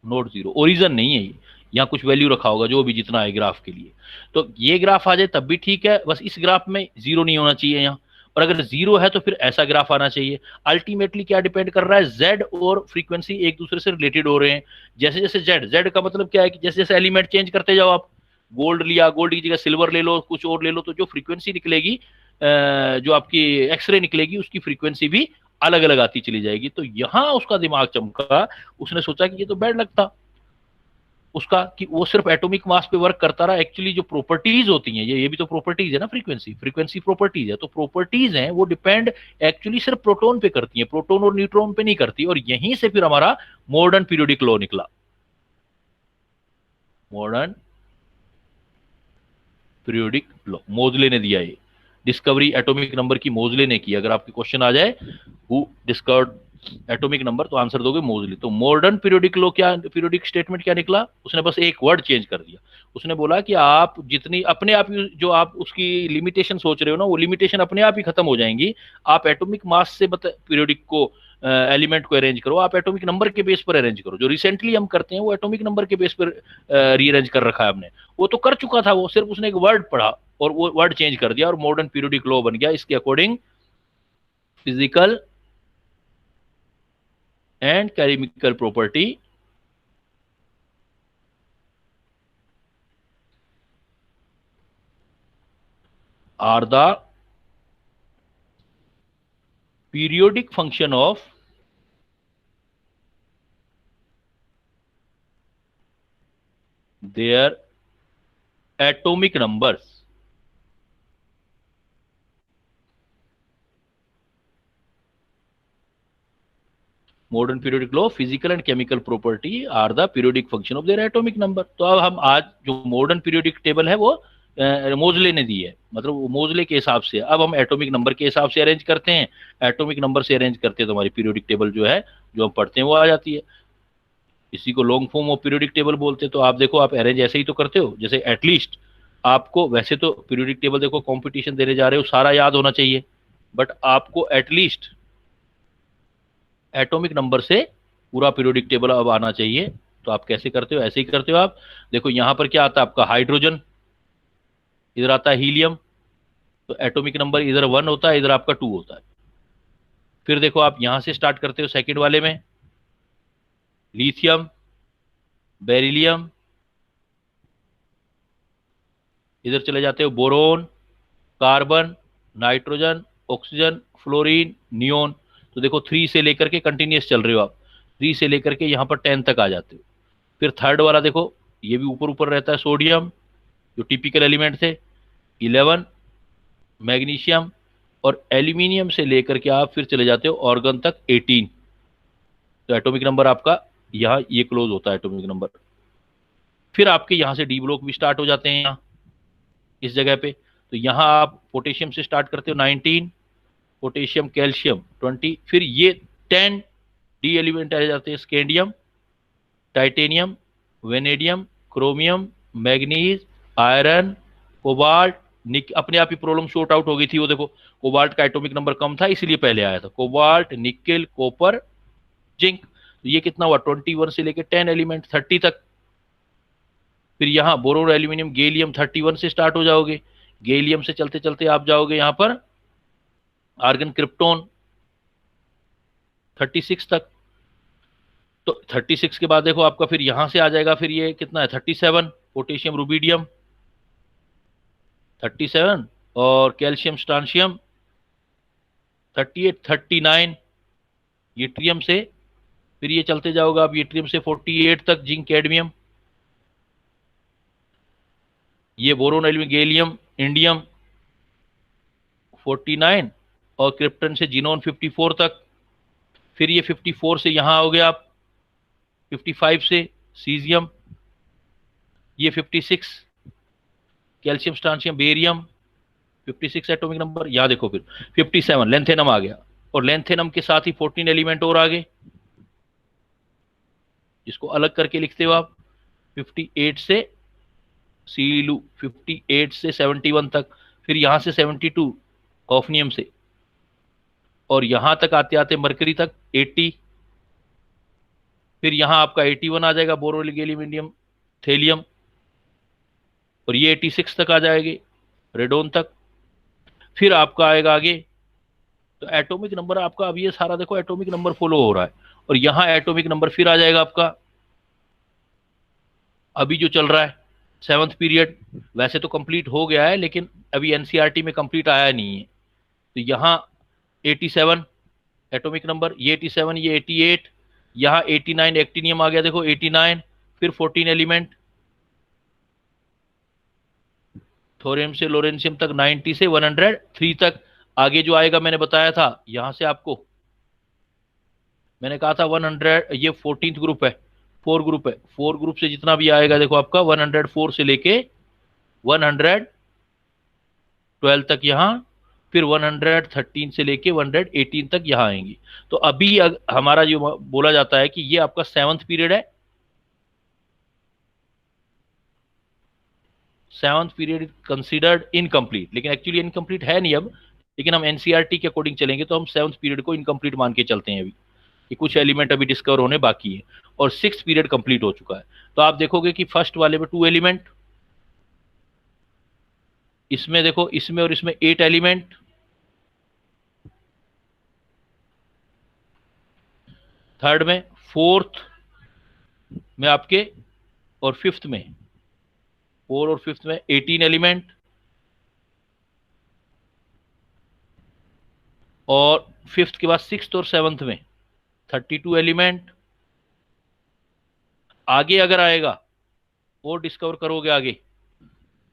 नोट 0, ओरिजिन नहीं है ये, यहाँ कुछ वैल्यू रखा होगा जो भी जितना है ग्राफ के लिए। तो ये ग्राफ आ जाए तब भी ठीक है, बस इस ग्राफ में 0 नहीं होना चाहिए यहाँ, और अगर 0 है तो फिर ऐसा ग्राफ आना चाहिए। अल्टीमेटली क्या डिपेंड कर रहा है, जेड और फ्रीक्वेंसी एक दूसरे से रिलेटेड हो रहे हैं। जैसे जैसे जेड का मतलब क्या है कि जैसे जैसे एलिमेंट चेंज करते जाओ, आप गोल्ड लिया, गोल्ड की जगह सिल्वर ले लो, कुछ और ले लो, तो जो फ्रीक्वेंसी निकलेगी, जो आपकी एक्सरे निकलेगी, उसकी फ्रीक्वेंसी भी अलग अलग आती चली जाएगी। तो यहां उसका दिमाग चमका, उसने सोचा कि ये तो बैड लगता उसका, कि वो सिर्फ एटॉमिक मास पे वर्क करता रहा। एक्चुअली जो प्रॉपर्टीज होती हैं, ये भी तो प्रॉपर्टीज है ना, फ्रीक्वेंसी प्रॉपर्टीज है, तो प्रॉपर्टीज हैं वो डिपेंड एक्चुअली सिर्फ प्रोटॉन पे करती हैं, प्रोटॉन और न्यूट्रॉन पे नहीं करती। और यहीं से फिर हमारा मॉडर्न पीरियोडिक लॉ निकला, मॉडर्न पीरियोडिक लॉ मोजले ने दिया, ये डिस्कवरी एटॉमिक नंबर की मोजले ने की। अगर आपके क्वेश्चन आ जाए हु डिस्कवर्ड एटॉमिक नंबर, तो आंसर दोगे मोजले। तो मॉडर्न पीरियोडिक लॉ क्या, पीरियोडिक स्टेटमेंट क्या निकला, उसने बस एक वर्ड चेंज कर दिया। उसने बोला कि आप जितनी अपने आप जो आप उसकी लिमिटेशन सोच रहे हो ना, वो लिमिटेशन अपने आप ही खत्म हो जाएंगी। आप एटॉमिक मास से पीरियोडिक को एलिमेंट को अरेंज करो, आप एटॉमिक नंबर के बेस पर अरेंज करो। जो रिसेंटली हम करते हैं वो एटॉमिक नंबर के बेस पर रीअरेंज कर रखा है हमने, वो तो कर चुका था, वो सिर्फ उसने एक वर्ड पढ़ा और वो वर्ड चेंज कर दिया और मॉडर्न पीरियोडिक लॉ बन गया। इसके according physical and chemical property are the periodic function of their atomic numbers. Modern periodic law, physical and chemical property are the periodic function of their atomic number. तो अब हम आज जो modern periodic table है वो मोजले ने दी है, मतलब मोजले के हिसाब से अब हम एटॉमिक नंबर के हिसाब से अरेंज करते हैं। एटॉमिक नंबर से अरेंज करते हैं तो हमारी पीरियोडिक टेबल जो है, जो हम पढ़ते हैं, वो आ जाती है। इसी को long form of periodic table बोलते हैं। तो आप देखो, आप अरेंज ऐसे ही तो करते हो, जैसे एटलीस्ट आपको, वैसे तो पीरियोडिक टेबल देखो कंपटीशन देने जा रहे हो, सारा याद होना चाहिए, बट आपको एटलीस्ट एटॉमिक नंबर से पूरा पीरियोडिक टेबल अब आना चाहिए। तो आप कैसे करते हो, ऐसे ही करते हो आप। देखो यहां पर क्या आता है आपका, हाइड्रोजन, इधर आता है हीलियम, तो एटॉमिक नंबर इधर 1 होता है, इधर आपका 2 होता है। फिर देखो आप यहां से स्टार्ट करते हो सेकंड वाले में, लिथियम, बेरिलियम, इधर चले जाते हो boron, carbon, nitrogen, oxygen, fluorine, neon. तो देखो 3 से लेकर के कंटिन्यूस चल रहे हो आप, 3 से लेकर के यहाँ पर 10 तक आ जाते हो। फिर थर्ड वाला देखो, ये भी ऊपर ऊपर रहता है, सोडियम जो टिपिकल एलिमेंट थे, 11, मैग्नीशियम, और एल्यूमिनियम से लेकर के आप फिर चले जाते हो ऑर्गन तक 18। तो एटॉमिक नंबर आपका यहाँ ये क्लोज होता है एटॉमिक नंबर। फिर आपके यहाँ से डी ब्लॉक भी स्टार्ट हो जाते हैं यहाँ इस जगह पे। तो यहाँ आप पोटेशियम से स्टार्ट करते हो 19, पोटेशियम, कैल्शियम 20, फिर ये 10 डी एलिमेंट आ जाते हैं, scandium, titanium, vanadium, chromium, manganese, iron, cobalt, nickel, अपने आप ही प्रॉब्लम शॉर्ट आउट हो गई थी वो देखो, कोबाल्ट का एटॉमिक नंबर कम था इसलिए पहले आया था, कोबाल्ट, निकेल, कॉपर, जिंक। तो ये कितना हुआ, 21 से लेके 10 एलिमेंट 30 तक। फिर यहाँ बोरोन, एल्यूमिनियम, गैलियम 31 से स्टार्ट हो जाओगे, गैलियम से चलते चलते आप जाओगे यहाँ पर आर्गन, क्रिप्टोन 36 तक। तो 36 के बाद देखो आपका फिर यहां से आ जाएगा, फिर ये कितना है 37, पोटेशियम, रुबीडियम 37, और कैल्शियम, स्ट्रांशियम 38, 39 यट्रियम से, फिर ये चलते जाओगे आप यट्रियम से 48 तक, जिंक, कैडमियम, ये बोरोन, एल्यूमिनियम, गैलियम, इंडियम 49, और क्रिप्टन से जिनोन 54 तक। फिर ये 54 से यहां आओगे आप 55 से सीजियम, ये 56 कैल्शियम, स्ट्रांशियम, बेरियम 56 एटॉमिक नंबर। यहाँ देखो फिर 57 लेंथेनम आ गया, और लेंथेनम के साथ ही 14 एलिमेंट और आगे, जिसको अलग करके लिखते हो आप 58 से सीलू, 58 से 71 तक। फिर यहां से 72 ऑफनियम से, और यहां तक आते आते मरकरी तक 80। फिर यहां आपका 81 आ जाएगा, बोरोन, गैलियम, इंडियम, थेलियम, और ये 86 तक आ जाएगी, रेडोन तक। फिर आपका आएगा आगे, तो एटॉमिक नंबर आपका, अब ये सारा देखो एटॉमिक नंबर फॉलो हो रहा है, और यहां एटॉमिक नंबर फिर आ जाएगा आपका अभी जो चल रहा है 7th पीरियड। वैसे तो कंप्लीट हो गया है, लेकिन अभी एनसीईआरटी में कंप्लीट आया नहीं है। तो यहाँ 87 एटॉमिक नंबर, ये 87, ये 88, यहाँ 89 एक्टिनियम आ गया देखो 89, फिर 14 एलिमेंट, थोरियम से लोरेंशियम तक 90 से 103 तक। आगे जो आएगा मैंने बताया था, यहां से आपको मैंने कहा था 100, ये 14th ग्रुप है, 4 ग्रुप है, 4 ग्रुप से जितना भी आएगा देखो आपका 104 से लेके 112 तक यहाँ, फिर 113 से लेके 118 तक यहाँ आएंगी। तो अभी हमारा जो बोला जाता है कि ये आपका 7th पीरियड है, 7th पीरियड कंसिडर्ड इनकम्प्लीट, लेकिन एक्चुअली इनकम्प्लीट है नहीं अब, लेकिन हम एनसीईआरटी के अकॉर्डिंग चलेंगे तो हम 7th पीरियड को इनकम्प्लीट मान के चलते हैं अभी, कि कुछ एलिमेंट अभी डिस्कवर होने बाकी है, और 6th पीरियड कंप्लीट हो चुका है। तो आप देखोगे कि फर्स्ट वाले में 2 एलिमेंट, इसमें देखो, इसमें और इसमें 8 एलिमेंट, थर्ड में, फोर्थ में आपके, और फिफ्थ में, 4 और 5th में 18 एलिमेंट, और 5th के बाद 6th और 7th में 32 एलिमेंट। आगे अगर आएगा और डिस्कवर करोगे आगे,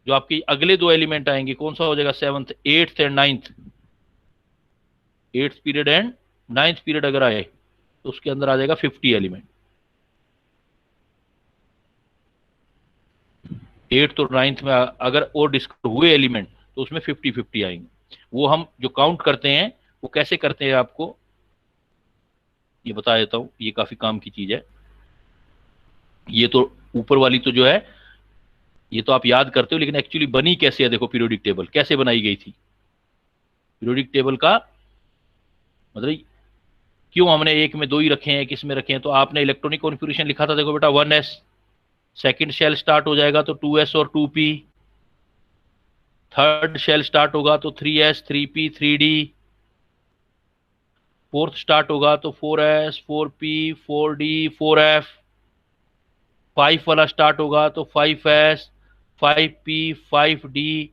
जो आपके अगले 2 एलिमेंट आएंगे, कौन सा हो जाएगा 7th, 8th and 9th, 8th period and 9th period अगर आए तो उसके अंदर आ जाएगा 50 एलिमेंट। 8th और 9th में अगर और डिस्कवर हुए एलिमेंट तो उसमें 50-50 आएंगे। वो हम जो काउंट करते हैं वो कैसे करते हैं आपको ये बता देता हूं, ये काफी काम की चीज है। ये तो ऊपर वाली तो जो है ये तो आप याद करते हो, लेकिन एक्चुअली बनी कैसे है देखो, पीरियोडिक टेबल कैसे बनाई गई थी। पीरियोडिक टेबल का मतलब क्यों हमने एक में दो ही रखे हैं, किस में रखे हैं, तो आपने इलेक्ट्रॉनिक कॉन्फ़िगरेशन लिखा था देखो बेटा 1s, सेकंड शेल स्टार्ट हो जाएगा तो 2s और 2p, थर्ड शेल स्टार्ट होगा तो 3s 3p 3d, fourth start होगा तो 4s 4p 4d 4f, 5 वाला स्टार्ट होगा तो 5s 5p 5d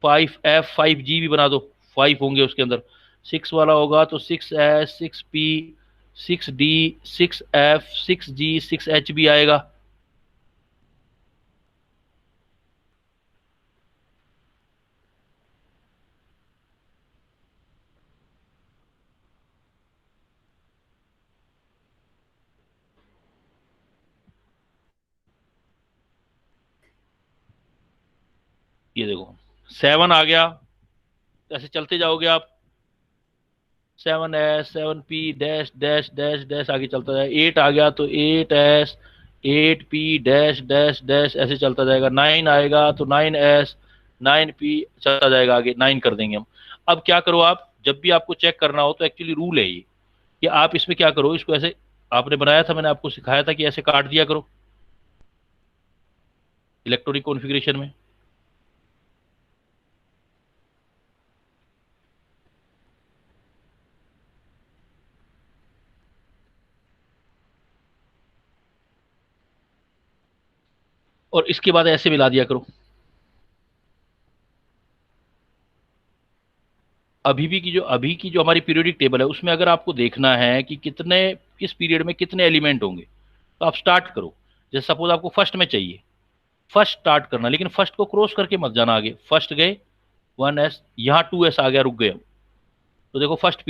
5f 5g भी बना दो, 5 होंगे उसके अंदर। 6 वाला होगा तो 6s 6p 6d 6f 6g 6h भी आएगा। ये देखो 7 आ गया, ऐसे चलते जाओगे आप, 7s 7p dash dash dash dash आगे चलता जाएगा। 8 आ गया तो 8s 8p dash dash dash ऐसे चलता जाएगा। 9 आएगा तो 9s 9p चलता जाएगा, आगे 9 कर देंगे हम। अब क्या करो आप, जब भी आपको चेक करना हो तो एक्चुअली रूल है ये कि आप इसमें क्या करो, इसको ऐसे आपने बनाया था, मैंने आपको सिखाया था कि ऐसे काट दिया करो इलेक्ट्रॉनिक कॉन्फ़िगरेशन में। और इसके बाद ऐसे मिला दिया करो। अभी की जो हमारी पीरियोडिक टेबल है उसमें अगर आपको देखना है कि कितने किस पीरियड में कितने एलिमेंट होंगे, तो आप स्टार्ट करो। जैसे सपोज आपको फर्स्ट में चाहिए, फर्स्ट स्टार्ट करना, लेकिन फर्स्ट को क्रॉस करके मत जाना आगे। फर्स्ट गए 1s, यहाँ 2s आ गया, रुक गए हम। तो देखो फर्स्ट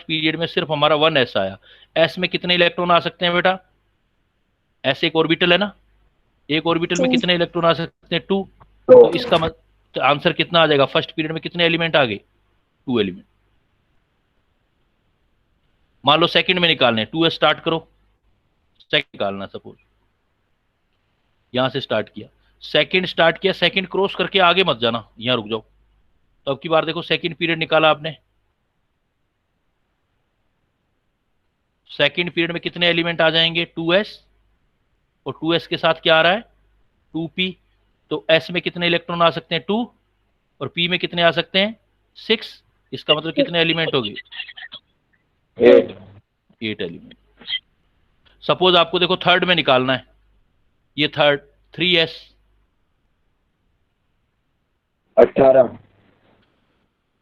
पीरियड में सिर्फ हमारा 1s आया। एस में कितने इलेक्ट्रॉन आ सकते हैं बेटा, ऐसे एक ऑर्बिटल है ना, एक ऑर्बिटल में कितने इलेक्ट्रॉन आ सकते हैं 2। तो इसका मतलब आंसर कितना आ जाएगा, फर्स्ट पीरियड में कितने एलिमेंट आ गए 2 एलिमेंट। मान लो सेकंड में निकालने, 2s स्टार्ट करो, सेकंड निकालना, सपोज यहां से स्टार्ट किया, सेकंड स्टार्ट किया, सेकंड क्रॉस करके आगे मत जाना, यहां रुक जाओ। तो अब की बार देखो सेकंड पीरियड निकाला आपने, सेकंड पीरियड में कितने एलिमेंट आ जाएंगे 2s, और 2s के साथ क्या आ रहा है 2p। तो s में कितने इलेक्ट्रॉन आ सकते हैं 2, और p में कितने आ सकते हैं 6। इसका मतलब कितने एलिमेंट हो गए 8 एलिमेंट। सपोज आपको देखो थर्ड में निकालना है, ये थर्ड 3s 18।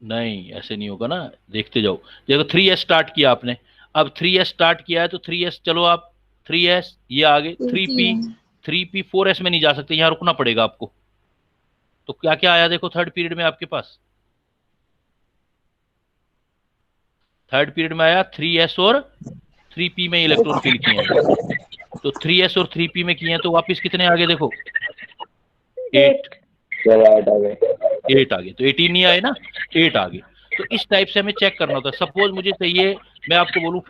नहीं ऐसे नहीं होगा ना, देखते जाओ। देखो 3s स्टार्ट किया आपने, अब 3s स्टार्ट किया है तो 3s चलो आप 3s, ये आगे 3p 4s में नहीं जा सकते, यहां रुकना पड़ेगा आपको। तो क्या क्या आया देखो थर्ड पीरियड में आपके पास, थर्ड पीरियड में आया 3s और 3p में इलेक्ट्रॉन फिल किए हैं। तो 3s और 3p में किए हैं तो वापस कितने आगे देखो 8 आ गए, तो 18 नहीं आए ना, 8 आ गए। तो इस टाइप से हमें चेक करना होता है। सपोज मुझे चाहिए, मैं आपको बोलूं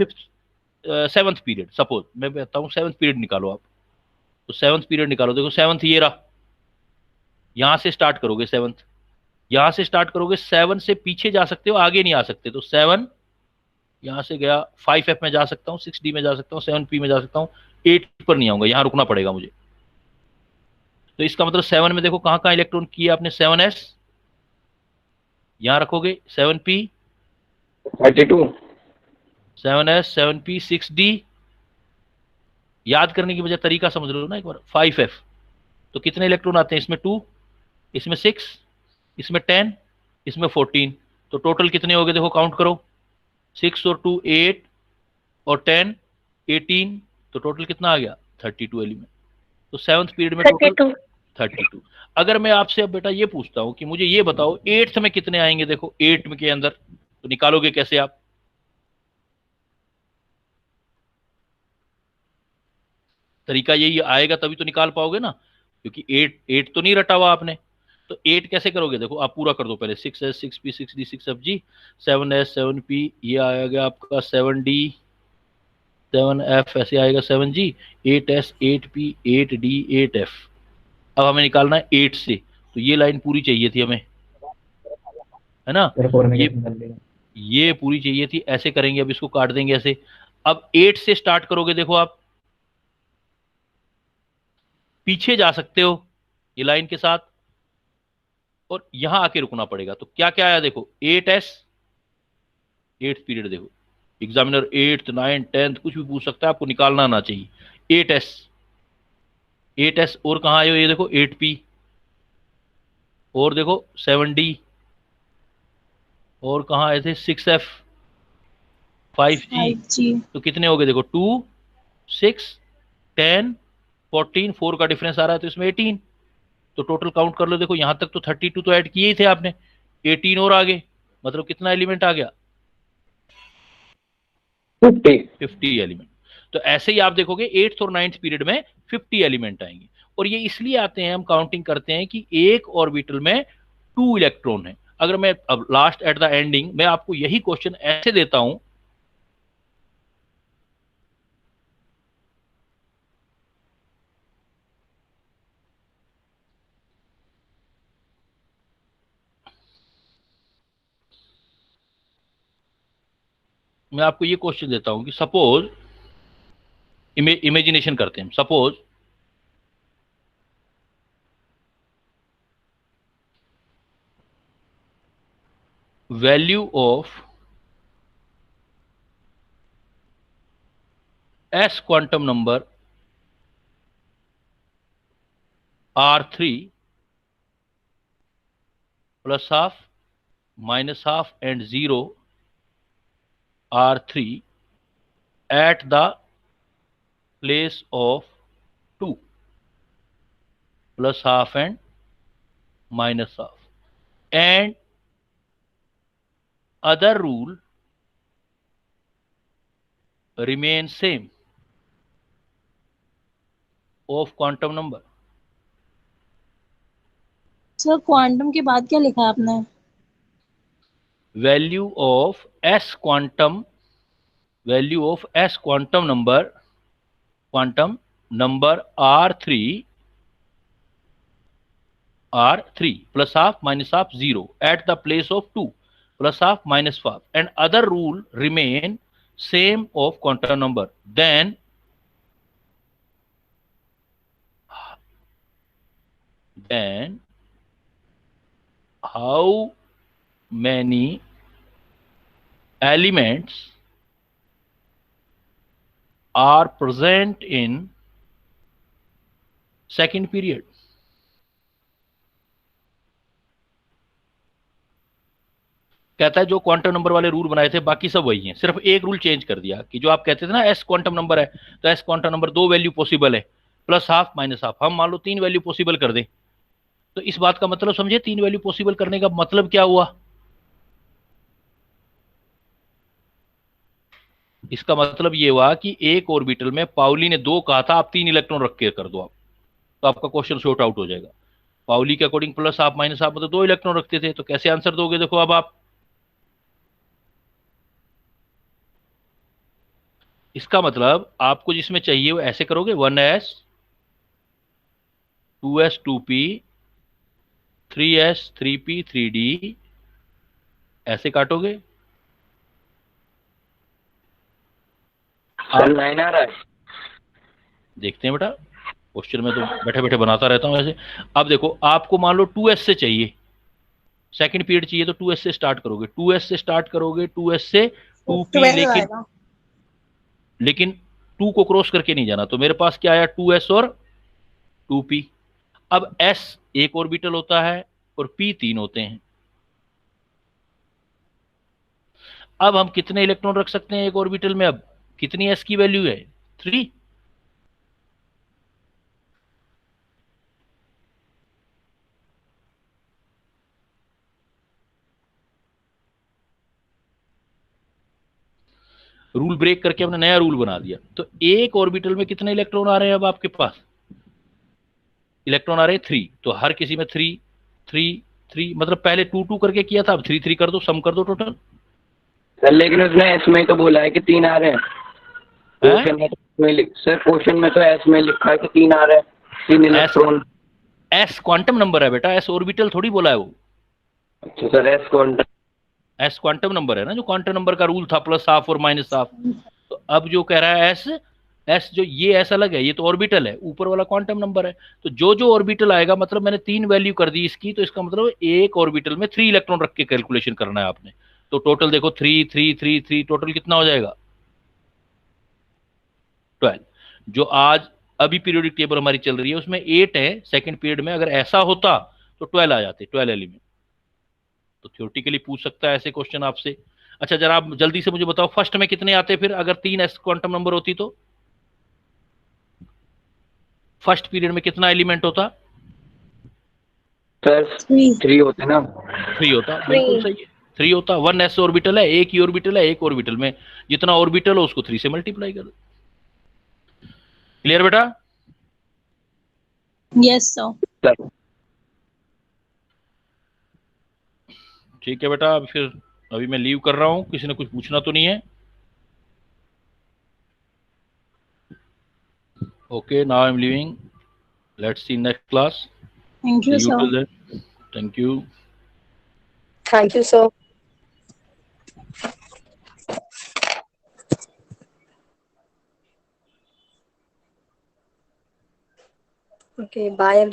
सेवंथ पीरियड, सपोज मैं कहता हूँ सेवंथ पीरियड निकालो आप, तो सेवंथ पीरियड निकालो। देखो सेवंथ ये रहा, यहां से स्टार्ट करोगे सेवंथ, यहां से स्टार्ट करोगे, 7 से पीछे जा सकते हो, आगे नहीं आ सकते। तो 7 यहां से गया, 5f में जा सकता हूँ, 6d में जा सकता हूँ, 7p में जा सकता हूँ, 8 पर नहीं आऊंगा, यहां रुकना पड़ेगा मुझे। तो इसका मतलब 7 में देखो कहां कहां इलेक्ट्रॉन किया आपने, 7s यहां रखोगे, 7p 32, 7s 7p 6d, याद करने की वजह तरीका समझ लो ना एक बार। 5f तो कितने इलेक्ट्रॉन आते हैं इसमें 2, इसमें 6, इसमें 10, इसमें 14। तो टोटल कितने हो गए देखो, काउंट करो, 6 और 2 8 और 10 18, तो टोटल कितना आ गया 32 एलिमेंट। तो सेवंथ पीरियड में टोटल 32। अगर मैं आपसे अब बेटा ये पूछता हूं कि मुझे ये बताओ 8th में कितने आएंगे, देखो 8 के अंदर, तो निकालोगे कैसे आप, तरीका यही आएगा तभी तो निकाल पाओगे ना, क्योंकि 8 तो नहीं रटा हुआ आपने। तो 8 कैसे करोगे, देखो आप पूरा कर दो पहले, 6s 6p 6d 6fg 7s 7p, ये आ गया आपका 7d 7F ऐसे आएगा 7G, 8S, 8P, 8D, 8F। अब हमें निकालना है 8 से, तो ये लाइन पूरी चाहिए थी हमें, है ना, ये पूरी चाहिए थी। ऐसे करेंगे, अब इसको काट देंगे ऐसे। अब 8 से स्टार्ट करोगे, देखो आप पीछे जा सकते हो ये लाइन के साथ, और यहां आके रुकना पड़ेगा। तो क्या क्या आया देखो, 8S, 8th पीरियड देखो, एग्जामिनर 8th 9th 10th कुछ भी पूछ सकता है, आपको निकालना आना चाहिए। 8S, 8S, और कहां आए हो, ये देखो 8P, और देखो 7D, और कहां आए थे 6F, 5G। 5G। तो कितने हो गए देखो, 2, 6, 10, 14, 4 का डिफरेंस आ रहा है, तो इसमें 18। तो टोटल काउंट कर लो, देखो यहां तक तो 32 तो ऐड किए ही थे आपने, 18 और आगे, मतलब कितना एलिमेंट आ गया, 50 एलिमेंट। तो ऐसे ही आप देखोगे 8th और 9th पीरियड में 50 एलिमेंट आएंगे। और ये इसलिए आते हैं, हम काउंटिंग करते हैं कि एक ऑर्बिटल में 2 इलेक्ट्रॉन है। अगर मैं अब लास्ट एट द एंडिंग मैं आपको यही क्वेश्चन ऐसे देता हूं, मैं आपको ये क्वेश्चन देता हूं कि सपोज, इमेजिनेशन करते हैं, suppose value of S quantum number R3 plus half minus half and 0 R3 at the place of 2 plus half and minus half, and other rule remain same of quantum number। Sir quantum के बाद क्या लिखा है आपने? Value of S quantum, value of S quantum number R3 plus half minus half 0 at the place of 2 plus half minus half, and other rule remain same of quantum number, then how many elements are present in second period? कहता है जो quantum number वाले rule बनाए थे बाकी सब वही हैं, सिर्फ एक रूल चेंज कर दिया कि जो आप कहते थे ना एस क्वांटम नंबर है, तो S quantum number 2 value possible है, प्लस हाफ माइनस हाफ, हम मान लो 3 वैल्यू पॉसिबल कर दें। तो इस बात का मतलब समझे, 3 वैल्यू पॉसिबल करने का मतलब क्या हुआ, इसका मतलब ये हुआ कि एक ऑर्बिटल में पाउली ने 2 कहा था, आप 3 इलेक्ट्रॉन रख के कर दो आप, तो आपका क्वेश्चन शॉर्ट आउट हो जाएगा। पाउली के according plus half minus half मतलब 2 इलेक्ट्रॉन रखते थे, तो कैसे आंसर दोगे देखो अब आप। इसका मतलब आपको जिसमें चाहिए वो ऐसे करोगे, 1s 2s 2p 3s 3p 3d, ऐसे काटोगे। लाइन आ रहा है, देखते हैं बेटा, क्वेश्चन में तो बैठे बैठे बनाता रहता हूं ऐसे। अब देखो आपको मान लो 2s से चाहिए, सेकंड पीरियड चाहिए, तो 2s से स्टार्ट करोगे, 2s से स्टार्ट करोगे, 2s से 2p, लेकिन 2 को क्रॉस करके नहीं जाना, तो मेरे पास क्या आया 2s और 2p। अब s एक ऑर्बिटल होता है और p 3 होते हैं। अब हम कितने इलेक्ट्रॉन रख सकते हैं एक ऑर्बिटल में, अब कितनी s की वैल्यू है 3। रूल ब्रेक करके हमने नया रूल बना दिया। तो एक ऑर्बिटल में कितने इलेक्ट्रॉन आ रहे हैं, अब आपके पास इलेक्ट्रॉन आ रहे हैं 3, तो हर किसी में 3 3 3, मतलब पहले 2 2 करके किया था, अब 3 3 कर दो, सम कर दो टोटल। सर लेकिन उसने इसमें तो बोला है कि 3 आ रहे हैं। क्वेश्चन में सर क्वेश्चन में तो एस में लिखा है कि 3 आ रहा है, 3 इलेक्ट्रॉन। एस क्वांटम नंबर है बेटा, एस ऑर्बिटल थोड़ी बोला है वो। अच्छा sir, S quantum, S quantum number है ना, जो क्वांटम नंबर का रूल था +½ और -½ तो अब जो कह रहा है एस, एस जो ये एस अलग है, ये तो ऑर्बिटल है, ऊपर वाला क्वांटम नंबर है। तो जो जो ऑर्बिटल आएगा, मतलब मैंने 3 वैल्यू कर दी इसकी, तो इसका मतलब एक ऑर्बिटल में 3 इलेक्ट्रॉन रख के कैलकुलेशन करना है आपने। तो टोटल देखो 3 3 3 3, टोटल कितना हो जाएगा 12। जो आज अभी पीरियोडिक टेबल हमारी चल रही है उसमें 8 है सेकंड पीरियड में, अगर ऐसा होता तो 12 आ जाते, 12 एलिमेंट। तो थ्योरेटिकली पूछ सकता है ऐसे क्वेश्चन आपसे। अच्छा जरा आप जल्दी से मुझे बताओ फर्स्ट में कितने आते फिर, अगर 3 एस क्वांटम नंबर होती तो फर्स्ट पीरियड में कितना एलिमेंट होता? सर 3 होते ना। 3 होता, बिल्कुल सही है, 3 होता। 1 एस ऑर्बिटल है, एक ही ऑर्बिटल है, एक ऑर्बिटल में जितना ऑर्बिटल हो उसको 3 से मल्टीप्लाई कर दो। क्लियर बेटा? Yes sir. ठीक है बेटा, अब फिर अभी मैं लीव कर रहा हूं, किसी ने कुछ पूछना तो नहीं है? Okay, now I am leaving, let's see next class. Thank you See you sir. till then. Thank you. Thank you, sir. Okay, bye.